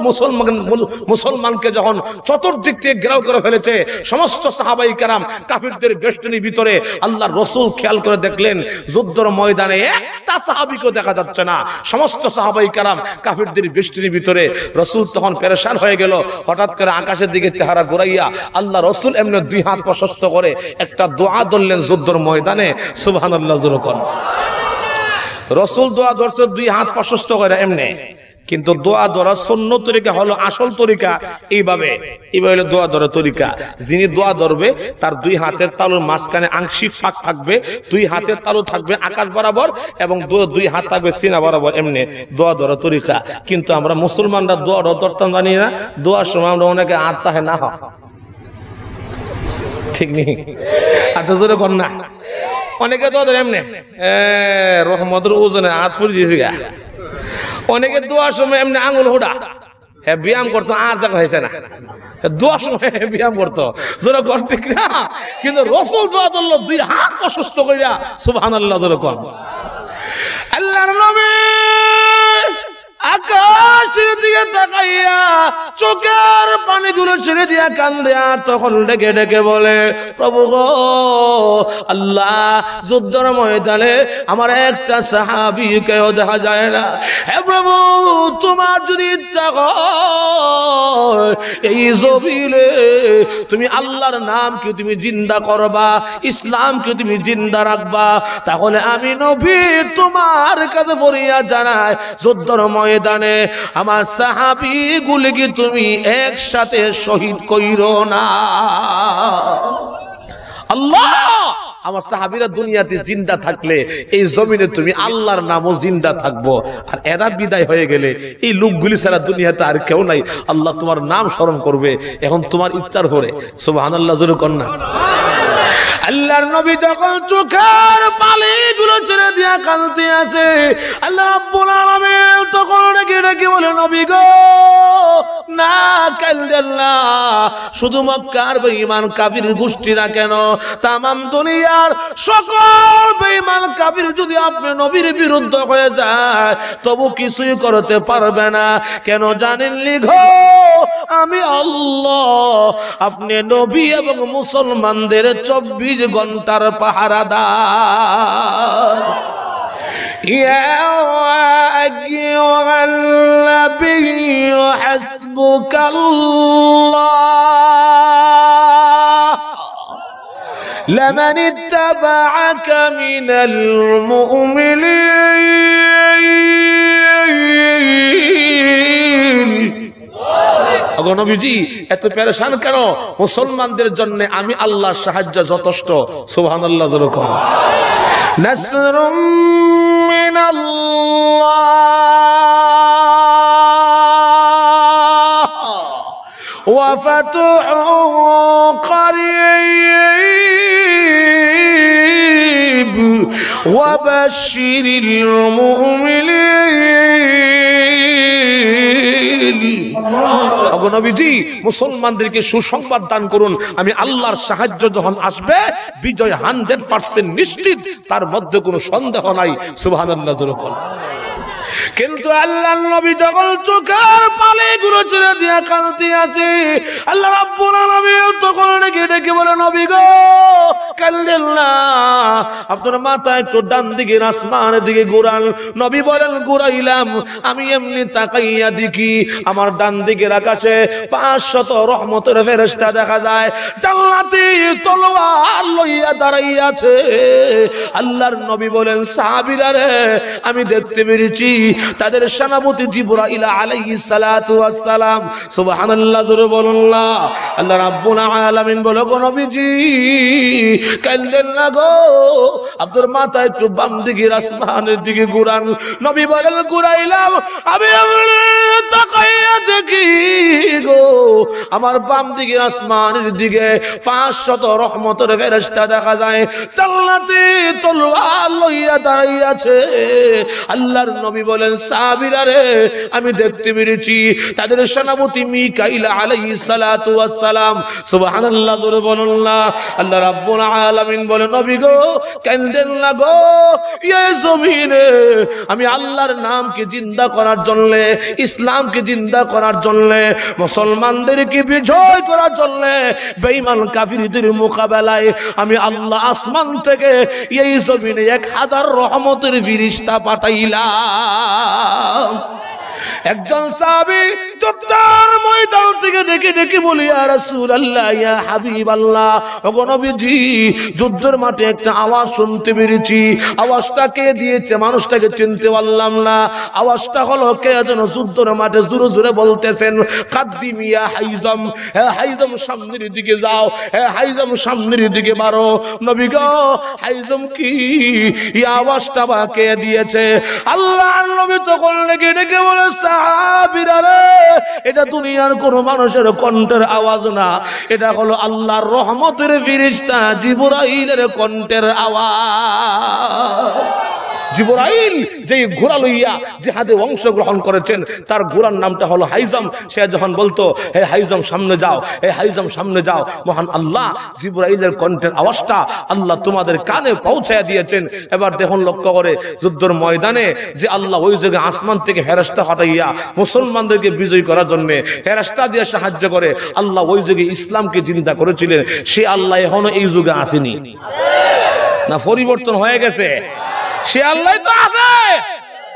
মুসলমানকে যখন চতুর্দিক থেকে ঘেরাও করে ফেলেছে, সমস্ত সাহাবায়ে কেরাম কাফিরদের বেষ্টনীর ভিতরে, আল্লাহর রাসূল খেয়াল করে দেখলেন যুদ্ধের ময়দানে একটা সাহাবীকে দেখা যাচ্ছে না। সমস্ত সাহাবায়ে কেরাম কাফিরদের বেষ্টনীর ভিতরে। রাসূল তখন পেরেশান হয়ে গেল। হঠাৎ করে আকাশের দিকে চেহারা ঘুরাইয়া আল্লাহ রাসূল এমনি দুই হাত প্রশস্ত করে একটা দোয়া ধরলেন যুদ্ধের ময়দানে। সুবহানাল্লাহ, জোরে কর। রাসূল দোয়া ধরছে দুই হাত প্রশস্ত করে এমনি, কিন্তু দোয়া ধরার সুন্নত তরিকা হলো আসল তরিকা এইভাবে হলো দোয়া ধরার তরিকা। যিনি দোয়া ধরবে তার দুই হাতের তালুর মাঝখানে আংশিক ফাঁক থাকবে, দুই হাতের তালু থাকবে আকাশ বরাবর এবং দুই হাত থাকবে সিনা বরাবর। এমনি দোয়া ধরার তরিকা। কিন্তু আমরা মুসলমানরা দোয়া ধরতাম জানি না। দোয়ার সময় আমরা অনেকে হাত তাহে না হয়, ঠিক নেই? আট জোরে কর না। অনেকে দোয়া ধরে এমনি রহমতের ওজনে হাত ফুরি দিয়েছি গা। অনেকে দোয়ার সময় এমনি আঙুল হুডা, হ্যাঁ ব্যায়াম করতো, আর দেখা হয়েছে না। দোয়ার সময় ব্যায়াম করতো, জোরে কর, ঠিক না? কিন্তু রাসূল দোয়া ধরলো দুই হাত প্রশস্ত কইরা। সুবহানাল্লাহ, জোরে কর। আল্লাহর নবী আকাশের দিকে তাকাইয়া চোখের পানিগুলো ছেড়ে দিয়া কান্দে, আর তখন ডেকে ডেকে বলে, প্রভু গো আল্লাহ, যুদ্ধের ময়দানে আমার একটা সাহাবীকেও দেখা যায় না। হে প্রভু, তোমার যদি ইচ্ছা হয় এই জমিনে তুমি আল্লাহর নামকে তুমি জিন্দা করবা, ইসলামকে তুমি জিন্দা রাখবা, তাহলে আমি নবী তোমার কাছে পড়িয়া জানাই, যুদ্ধের ময়দানে আমার সাহাবীগুলিকে তুমি একসাথে শহীদ কইরো না। আল্লাহ, আমার সাহাবীরা দুনিয়াতে জিন্দা থাকলে এই জমিনে তুমি আল্লাহর নামও জিন্দা থাকবো, আর এরা বিদায় হয়ে গেলে এই লোকগুলি ছাড়া দুনিয়াতে আর কেউ নাই। আল্লাহ তোমার নাম স্মরণ করবে, এখন তোমার ইচ্ছার পরে। সুবহানাল্লাহ, জোরে কর না। আল্লাহর নবী যখন চোখের পানিগুলো ছেড়ে দিয়া কাঁদতে আছে, আল্লাহ রাব্বুল আলামিন তখন ডেকে ডেকে ডেকে বলে নবী গো না কাঁদেন না, শুধু মক্কার বেঈমান কাফির গোষ্ঠীরা কেন, তামাম দুনিয়ার সকল বেঈমান কাফির যদি আপনি নবীর বিরুদ্ধে হয়ে যায় তবু কিছুই করতে পারবে না। কেন জানেন লিখো, আমি আল্লাহ আপনি নবী এবং মুসলমানদের 24 ঘন্টার পাহারাদার। يا أيها النبي حسبك الله لمن اتبعك من المؤمنين। ওগো নবীজি এত পেরেশান কেন? মুসলমানদের জন্য আমি আল্লাহর সাহায্য যথেষ্ট। সুবহানাল্লাহ জোরে কোন। নাসরুম মিনাল্লাহ ওয়া ফাতুহুন করিব ওয়া বাশশিরিল মুমিনিন। ওগো নবীজি মুসলমানদেরকে সুসংবাদ দান করুন, আমি আল্লাহর সাহায্য যখন আসবে বিজয় 100% নিশ্চিত, তার মধ্যে কোনো সন্দেহ নাই। সুবহানাল্লাহ জোরে বল। কিন্তু আল্লাহর নবী যখন চোখের পানিগুলো ছেড়ে দিয়ে কাঁদতে আছে, আল্লাহ রাব্বুল আলামিন তখন ডেকে ডেকে বলে নবী গো কাঁদেন না, আপনার মাথা একটু ডান দিকে আসমানের দিকে ঘুরান। নবী বলেন ঘুরাইলাম, আমি এমনি তাকাইয়া দেখি আমার ডান দিকের আকাশে 500 রহমতের ফেরেশতা দেখা যায়, জান্নাতি তলোয়ার লইয়া দাঁড়াইয়া আছে। আল্লাহর নবী বলেন সাহাবীরা রে, আমি দেখতে পেরেছি তাদের সেনাপতি জিবরাইল আলাইহিস সালাতু ওয়াস সালাম। সুবহানাল্লাহ জোরে বলুন না। আল্লাহ রাব্বুল আলামিন বলে গো নবীজি কাঁদেন না গো, আপনার মাথা একটু বাম দিকে আসমানের দিকে ঘুরান। নবী বলেন ঘুরাইলাম, আমি তাকাইয়া দেখি গো আমার বাম দিকে আসমানের দিকে 500 রহমতের ফেরেশতা দেখা যায়, জান্নাতি তলোয়ার লইয়া দাঁড়াইয়া আছে। আল্লাহর নবী বলেন সাহাবীরা রে, আমি দেখতে পেরেছি তাদের সেনাপতি মিকাইল আলাইহিস সালাতু ওয়াস সালাম। সুবহানাল্লাহ জোরে বলুন না। আল্লাহ রাব্বুল আলামিন বলে নবী গো কাঁদেন না গো, এই জমিনে আমি আল্লাহর নামকে জিন্দা করার জন্য, ইসলামকে জিন্দা করার জন্য, মুসলমানদেরকে বিজয় করার জন্য, বেঈমান কাফিরদের মোকাবেলায় আমি আল্লাহ আসমান থেকে এই জমিনে 1000 রহমতের ফেরেশতা পাঠাইলাম। একজন সাহাবী যুদ্ধের ময়দান থেকে ডেকে ডেকে বলি ইয়া রাসূলুল্লাহ ইয়া হাবিবাল্লাহ, ওগো নবীজি যুদ্ধের মাঠে একটা আওয়াজ শুনতে পেরেছি, আওয়াজটা কে দিয়েছে মানুষটাকে চিনতে পারলাম না। আওয়াজটা হলো কে যেন যুদ্ধের মাঠে জোরে জোরে বলতেছেন কাদ্দিম ইয়া হাইজাম, হে হাইজাম সামনের দিকে যাও, হে হাইজাম সামনের দিকে বাড়ো। নবী গো হাইজাম কি? এই আওয়াজটা বা কে দিয়েছে? আল্লাহর নবী তখন ডেকে ডেকে বলে সাহাবীরা রে, এটা দুনিয়ার কোন মানুষের কণ্ঠের আওয়াজ না, এটা হলো আল্লাহর রহমতের ফেরেশতা জিবরাইলের কণ্ঠের আওয়াজ। জিবরাইল যে ঘোড়া লইয়া জিহাদে অংশগ্রহণ করেছেন তার ঘোড়ার নামটা হলো হাইজাম। সে যখন বলতো হে হাইজাম সামনে যাও, হে হাইজাম সামনে যাও, মহান আল্লাহ জিবরাইলের কণ্ঠের আওয়াজটা আল্লাহ তোমাদের কানে পৌঁছায়া দিয়েছেন। এবার দেখুন লক্ষ্য করে যুদ্ধের ময়দানে যে আল্লাহ ওই যুগে আসমান থেকে ফেরেশতা পাঠাইয়া মুসলমানদেরকে বিজয় করার জন্য ফেরেশতা দিয়ে সাহায্য করে আল্লাহ ওই যুগে ইসলামকে জিন্দা করেছিলেন, সে আল্লাহ এখনো এই যুগে আসেনি না, পরিবর্তন হয়ে গেছে? সে আল্লাহ তো আছে।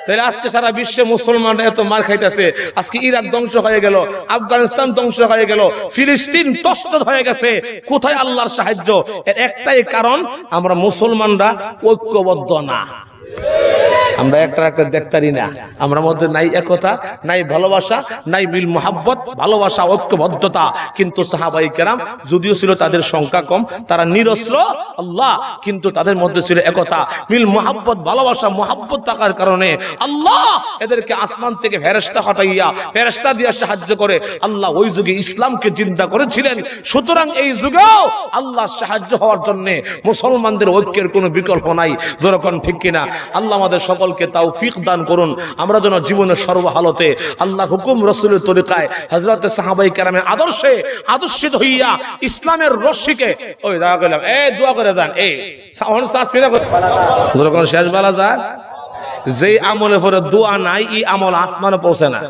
তাহলে আজকে সারা বিশ্বে মুসলমানরা এত মার খাইতেছে, আজকে ইরাক ধ্বংস হয়ে গেল, আফগানিস্তান ধ্বংস হয়ে গেল, ফিলিস্তিন তছনছ হয়ে গেছে, কোথায় আল্লাহর সাহায্য? এর একটাই কারণ, আমরা মুসলমানরা ঐক্যবদ্ধ না, আমরা একটা একটা দেখতারি না, আমরা মধ্যে নাই একতা, নাই ভালোবাসা, নাই মিল মোহাব্বত, ভালোবাসা ঐক্যবদ্ধতা। কিন্তু সাহাবাই কেরাম যদিও ছিল তাদের সংখ্যা কম, তারা নিরস্ত্র আল্লাহ, কিন্তু তাদের মধ্যে ছিল একতা, মিল মোহাব্বত, ভালোবাসা, মোহাব্বত থাকার কারণে আল্লাহ এদেরকে আসমান থেকে ফেরেশতা হটাইয়া ফেরেশতা দিয়ে সাহায্য করে আল্লাহ ওই যুগে ইসলামকে জিন্দা করেছিলেন। সুতরাং এই যুগেও আল্লাহর সাহায্য হওয়ার জন্য মুসলমানদের ঐক্যের কোনো বিকল্প নাই। যেরকম ঠিক কিনা? আল্লাহ আমাদের সকলকে তৌফিক দান করুন, আমরা যেন জীবনের সর্বহালতে আল্লাহর হুকুম রাসূলের তরিকায় হযরত সাহাবায়ে কেরামের আদর্শে আদর্শিত হইয়া ইসলামের রশ্মিকে ওই দোয়া করলাম দোয়া করে যান সাউন্ড সাসিনা করে যখন শেষ বেলা যান যে আমলে পরে দোয়া নাই এই আমল আসমানে পৌঁছে না।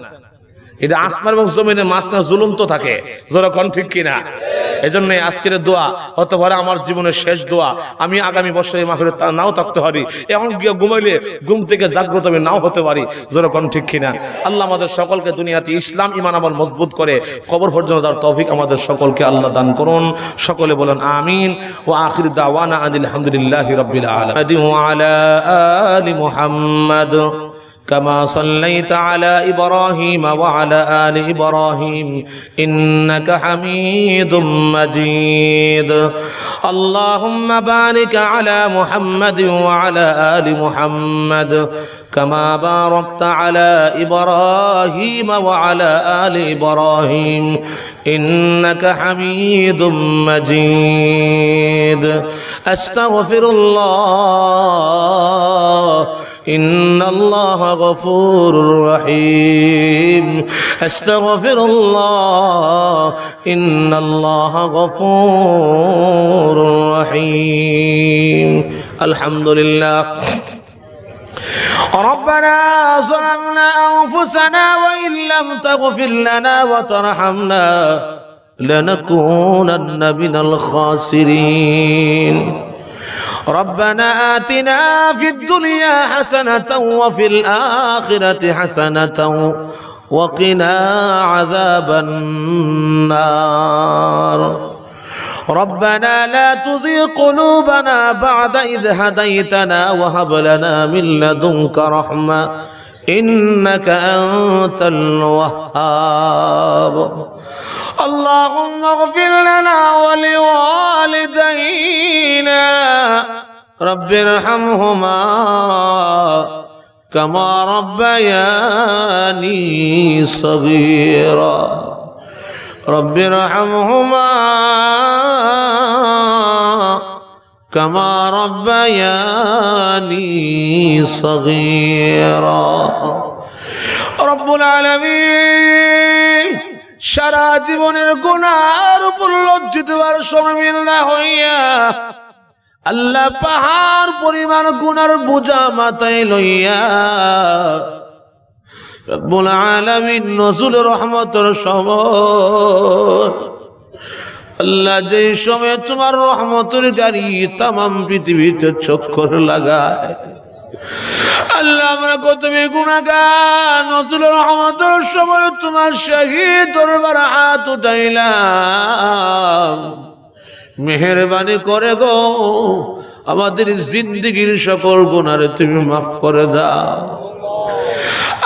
এটা আসমান এবং জমিনের মাঝখানে ঝুলন্ত থাকে, যখন ঠিক কিনা। এই জন্য আজকের দোয়া হতে পারে আমার জীবনের শেষ দোয়া, আমি আগামী বছরে মাহফিলে নাও থাকতে পারি, এখন গিয়ে ঘুমাইলে ঘুম থেকে জাগ্রত আমি নাও হতে পারি, যখন ঠিক কিনা। আল্লাহ আমাদের সকলকে দুনিয়াতে ইসলাম ইমান আমল মজবুত করে কবর পর্যন্ত তার তৌফিক আমাদের সকলকে আল্লাহ দান করুন। সকলে বলেন আমিন। ওয়া আখির দাওয়ানা আলহামদুলিল্লাহি রাব্বিল আলামিন ওয়া আলা আলি মুহাম্মাদ كما صليت على إبراهيم وعلى آل إبراهيم إنك حميد مجيد اللهم بارك على محمد وعلى آل محمد كما باركت على إبراهيم وعلى آل إبراهيم إنك حميد مجيد أستغفر الله إن الله غفور رحيم أستغفر الله إن الله غفور رحيم الحمد لله ربنا ظلمنا أنفسنا وإن لم تغفر لنا وترحمنا لنكونن من الخاسرين ربنا آتنا في الدنيا حسنة وفي الآخرة حسنة وقنا عذاب النار ربنا لا تزغ قلوبنا بعد إذ هديتنا وهب لنا من لدنك رحمة إنك أنت الوهاب اللهم اغفر لنا ولوالدينا رب ارحمهما كما ربياني صغيرا رب ارحمهما كما ربياني صغيرا رب العالمين সারা জীবনের গুনার উপর লজ্জিত আর শর্মিন্দা হইয়া আল্লাহ পাহাড় পরিমাণ গুনার বোঝা মাথায় লইয়া রব্বুল আলামিন নজুল রহমতের সময় আল্লাহ যে সময় তোমার রহমতের গাড়ি তামাম পৃথিবীতে চক্কর লাগায় আল্লাহ আমরা কত গুনাহগার নজরুল রহমতের সময় তোমার শহীদ দরবারে হাত উঠাইলাম মেহেরবানি করে গো আমাদের জিন্দেগীর সকল গুনাহ তুমি মাফ করে দাও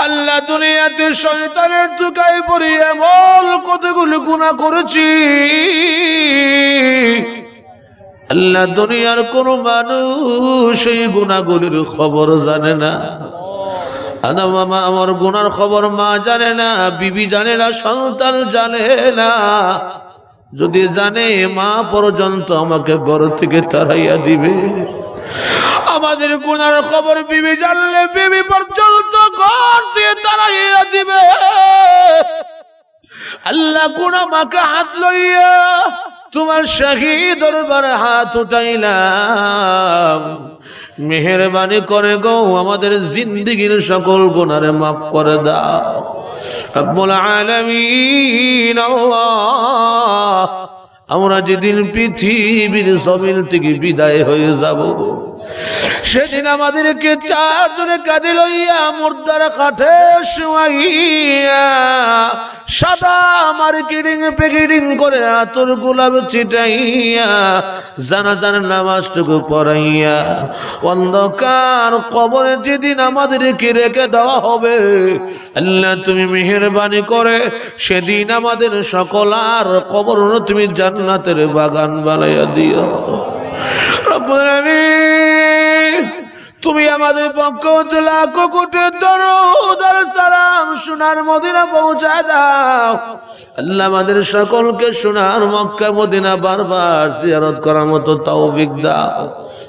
আল্লাহ দুনিয়াতে শয়তানের ধোঁকায় পড়ে এমন কতগুলো গুনাহ করেছি আল্লাহ দুনিয়ার কোন মানুষ এই গুনাহগুলির খবর জানে না আদা মামা আমার গুনার খবর মা জানে না বিবি জানে না সন্তান জানে না যদি জানে মা পর্যন্ত আমাকে ঘর থেকে তাড়াইয়া দিবে আমাদের গুনার খবর বিবি জানলে বিবি পর্যন্ত ঘর থেকে তাড়াইয়া দিবে আল্লাহ গুনাহ মাকে হাত লইয়া তোমার শহীদ দরবারে হাত উঠাইলাম মেহেরবানি করে গো আমাদের জিন্দেগীর সকল গুনাহ মাফ করে দাও রব্বুল আলামিন আল্লাহ আমরা যেদিন পৃথিবীর জমিন থেকে বিদায় হয়ে যাব সেদিন আমাদেরকে চারজনে কাঁধে লইয়া মুর্দার কাঠে শুয়াইয়া সাদা মার্কেটিং প্যাকেটিং করে আতর গোলাপ ছিটাইয়া জানাজার নামাজটুকু পড়াইয়া অন্ধকার কবরে যেদিন আমাদেরকে রেখে দেওয়া হবে আল্লাহ তুমি মেহেরবানি করে সেদিন আমাদের সকল আর কবর তুমি জান্নাতের বাগান বানাইয়া দিও রব্বুল আলামিন তুমি আমাদের পক্ষ হতে লাখো কোটি দরুদ আর সালাম সোনার মদিনা পৌঁছায় দাও আল্লাহ আমাদের সকলকে সোনার মক্কা মদিনা বারবার জিয়ারত করার মতো তৌফিক দাও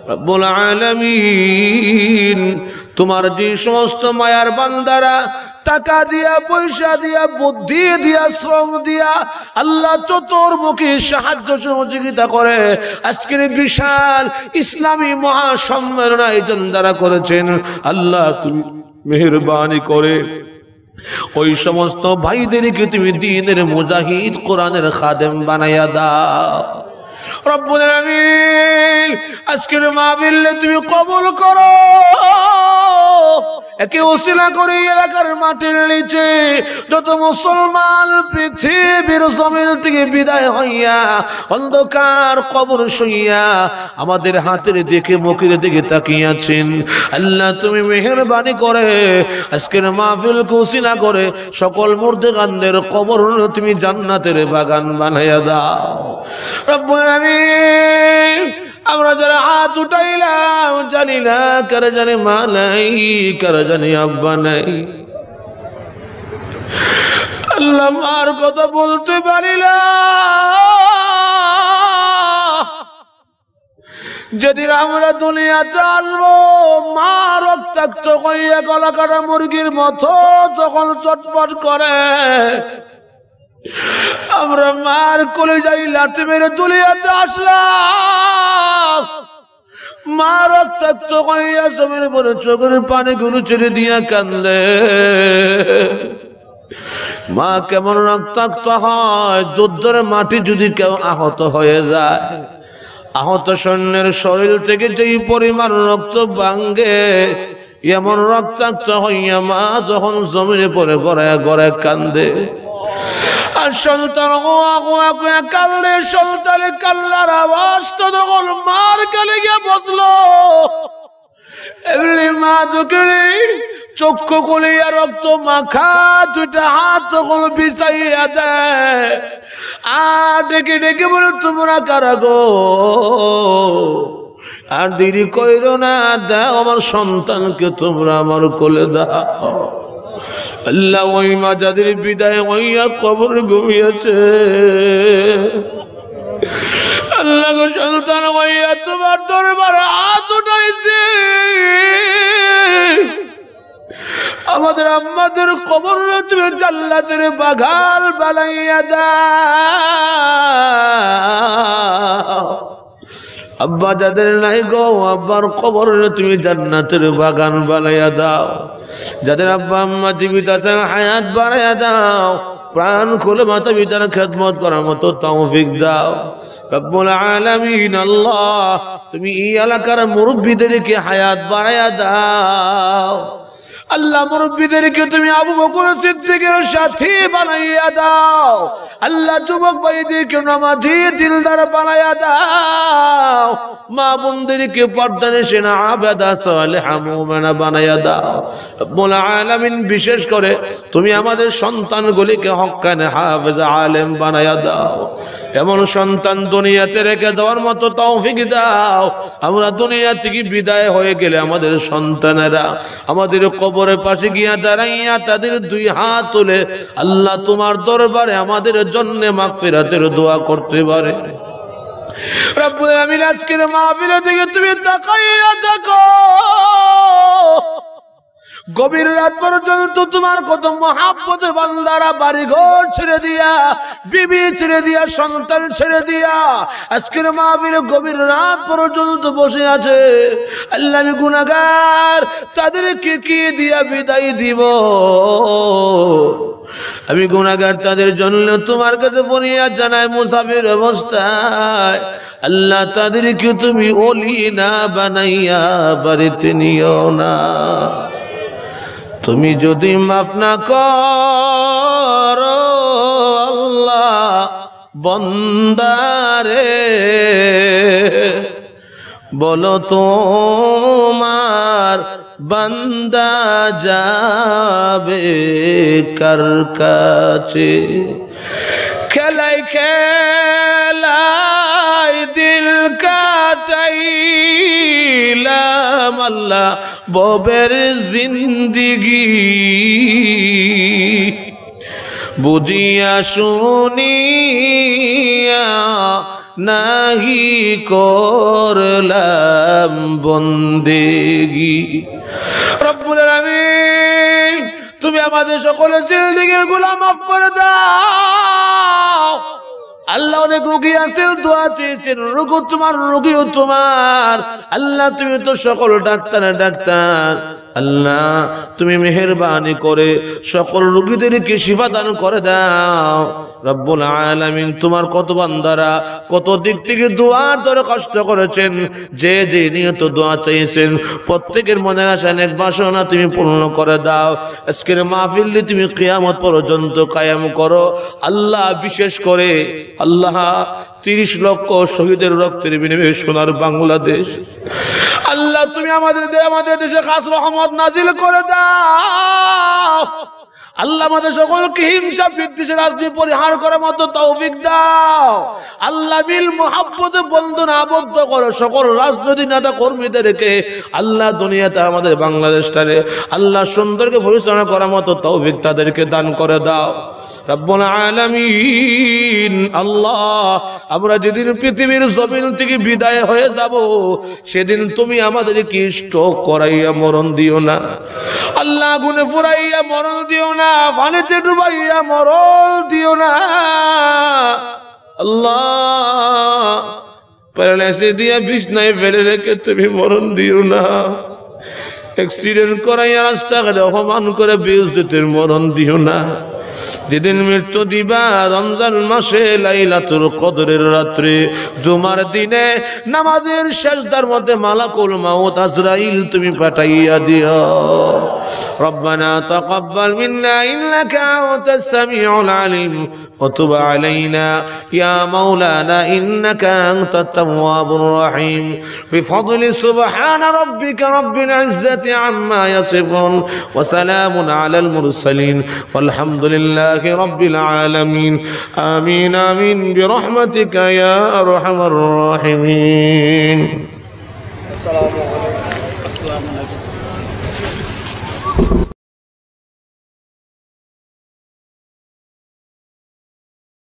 রব্বুল আলামিন তোমার যে সমস্ত মায়ার বান্দারা টাকা দিয়া পয়সা দিয়া বুদ্ধি দিয়া শ্রম দিয়া আল্লাহ চতুর্মুখী সাহায্য সহযোগিতা করে আজকের বিশাল ইসলামী মহাসম্মেলন আয়োজন যারা করেছেন আল্লাহ তুমি মেহেরবানি করে ওই সমস্ত ভাইদেরকে তুমি দ্বীনের মুজাহিদ কোরআনের খাদেম বানাইয়া দাও রব্বুল আলামিন আজকের মাহফিল তুমি কবুল করো একে ওসিলা করে এলাকার মাটির নিচে যত মুসলমান পৃথিবীর জমিন থেকে বিদায় হইয়া অন্ধকার কবর শুইয়া আমাদের হাতের দিকে মুখের দিকে তাকিয়েছেন আল্লাহ তুমি মেহেরবানি করে আজকের মাহফিলকে ওসিলা করে সকল মুর্দেগানদের কবর তুমি জান্নাতের বাগান বানাইয়া দাও রব্বুল আলামিন আমরা যারা হাত উঠাইলাম জানি না কার জানি মা নাই কার জানি আব্বা নাই আল্লাহ মার কথা বলতে পারি না যেদিন আমরা দুনিয়াতে আসবো মা রক্তাক্ত হইয়া গলা কাটা মুরগির মতো যখন চটপট করে আমরা মার কোলে যাই লাঠি মেরে দুনিয়াতে আসলাম মা রক্তাক্ত হইয়া জমির উপরে চোখের পানি গুলো ছেড়ে দিয়া কান্দে মা কেমন রক্তাক্ত হয় যুদ্ধের মাটি যদি কেউ আহত হয়ে যায় আহত সৈন্যের শরীর থেকে যেই পরিমাণ রক্ত ভাঙ্গে এমন রক্তাক্ত হইয়া মা যখন জমিনে পড়ে গড়ায় গড়ায় কান্দে আর সন্তান কান্দে সন্তানের কান্নার আওয়াজ তো তখন মার কানে গিয়ে বদলো এমনি মা চোখে চক্ষু খুলিয়া রক্ত মাখা দুইটা হাত তখন বিছাইয়া দেয় আর ডেকে ডেকে বলে তোমরা কারা গো আর দেরি কইরো না দাও আমার সন্তানকে তোমরা আমার কোলে দাও আল্লাহ ওই মা যাদের বিদায় হইয়া কবর ঘুমিয়েছে আল্লাহ গো সন্তান হইয়া তোমার দরবারে হাত উঠাইছে আমাদের আম্মাদের কবর তুমি জান্নাতের বাগান বানাইয়া দাও আব্বা যাদের নাই গো আব্বার কবর তুমি জান্নাতের বাগান বানাইয়া দাও যাদের আব্বা আম্মা জীবিত আছেন হায়াত বাড়াইয়া দাও প্রাণ খুলে মাতা পিতার খেদমত করার মতো তৌফিক দাও রব্বুল আলামিন আল্লাহ তুমি এই এলাকার মুরব্বীদেরকে হায়াত বাড়াইয়া দাও আল্লাহ মুরব্বীদেরকে তুমি আবু বকর সিদ্দিকের সাথী বানাইয়া দাও আল্লাহ যুবক ভাইদেরকে নামাজি দিলদার বানাইয়া দাও মা বোনদেরকে পর্দানিশিনা আবেদা সালেহা মুমিনা বানাইয়া দাও রব্বুল আলামিন বিশেষ করে তুমি আমাদের সন্তানগুলিকে হক্কানে হাফেজ আলেম বানাইয়া দাও এমন সন্তান দুনিয়াতে রেখে দেওয়ার মতো তৌফিক দাও আমরা দুনিয়া থেকে বিদায় হয়ে গেলে আমাদের সন্তানেরা আমাদের কবরের পাশে গিয়া দাঁড়াইয়া তাদের দুই হাত তুলে আল্লাহ তোমার দরবারে আমাদের জন্য মাগফিরাতের দোয়া করতে পারে রব্বুল আমিন আজকের মাহফিলে থেকে তুমি তাকাইয়া দেখো গভীর রাত পর্যন্ত তোমার কত মহাব্বতের বান্দারা বাড়ি ঘর ছেড়ে দিয়া বিবি ছেড়ে দিয়া সন্তান ছেড়ে দিয়া আজকের মাহফিলে গভীর রাত পর্যন্ত বসে আছে আল্লাহ আমি গুনাহগার তাদেরকে কি দিয়া বিদায় দিব আমি গুনাহগার তাদের জন্য তোমার কাছে ফরিয়াদ জানাই মুসাফির অবস্থায় আল্লাহ তাদেরকে তুমি ওলি না বানাইয়া বাড়িতে নিও না তুমি যদি মাফ না করো আল্লাহ বন্দারে বলো তোমার বান্দা যাবে কার কাছে খেলাই খেলাই দিল কাটাইলাম আল্লাহ ববের জিন্দিগি বুঝিয়া শুনিয়া নাহি করলাম বন্দেগি। রব্বুল আলামিন তুমি আমাদের সকলের জিন্দেগির গুনাহ মাফ করে দাও। আল্লাহ অনেক রোগী আছেন, দোয়া চেয়েছেন, রোগও তোমার, রোগীও তোমার। আল্লাহ তুমি তো সকল ডাক্তারের ডাক্তার। আল্লাহ তুমি মেহেরবানি করে সকল রোগীদেরকে শিফা দান করে দাও। রব্বুল আলামিন তোমার কত বান্দারা কত দিক থেকে দোয়ার ধরে কষ্ট করেছেন, যে যে নিয়ত দোয়া চাইছেন প্রত্যেকের মনের আশা নেক বাসনা তুমি পূর্ণ করে দাও। আজকের মাহফিল তুমি কিয়ামত পর্যন্ত কায়েম করো আল্লাহ। বিশেষ করে আল্লাহ 30 লক্ষ শহীদের রক্তের বিনিময়ে সোনার বাংলাদেশ, আল্লাহ তুমি আমাদের দেশে খাস রহমত নাজিল করে দাও। আল্লাহ আমাদের সকলকে হিংসা বিদ্বেষের রাজনীতি পরিহার করার মতো তৌফিক দাও। আল্লাহ মিল মুহাব্বতে বন্ধনে আবদ্ধ করো সকল রাজনৈতিক নেতা কর্মীদেরকে। আল্লাহ দুনিয়াতে আমাদের বাংলাদেশটারে আল্লাহ সুন্দরকে পরিচালনা করার মতো তৌফিক তাদেরকে দান করে দাও রব্বুল আলামিন। আল্লাহ আমরা যেদিন পৃথিবীর জমিন থেকে বিদায় হয়ে যাব সেদিন তুমি আমাদেরকে স্ট্রোক করাইয়া মরণ দিও না আল্লাহ, আগুনে পুরাইয়া মরণ দিও না, পানিতে ডুবাইয়া মরণ দিও না আল্লাহ। প্যারালাইসিস দিয়া বিছনায় ফেলে রেখে তুমি মরণ দিও না। অ্যাক্সিডেন্ট করাইয়া রাস্তাঘাটে অপমান করে বেইজ্জতের মরণ দিও না। যেদিন মৃত্যু দিবা রমজান মাসে লাইলাতুল কদরের রাত্রে জুমার দিনে নামাজের সেজদার মধ্যে মালাকুল মাউত আজরাইল তুমি পাঠাইয়া দিও। রব্বানা তাকাব্বাল মিন্না ইন্নাকা আনতাস সামিউল আলিম ওয়া তুব আলাইনা ইয়া মাওলানা ইন্নাকা আনতাত তাওয়াবুর রহিম বিফadli সুবহানা রাব্বিকা রাব্বিল ইজ্জাতি আম্মা ইয়াসিফুন ওয়া সালামুন আলাল মুরসালিন والحمدلله رب العالمين آمين آمين برحمتك يا أرحم الراحمين. السلام عليكم.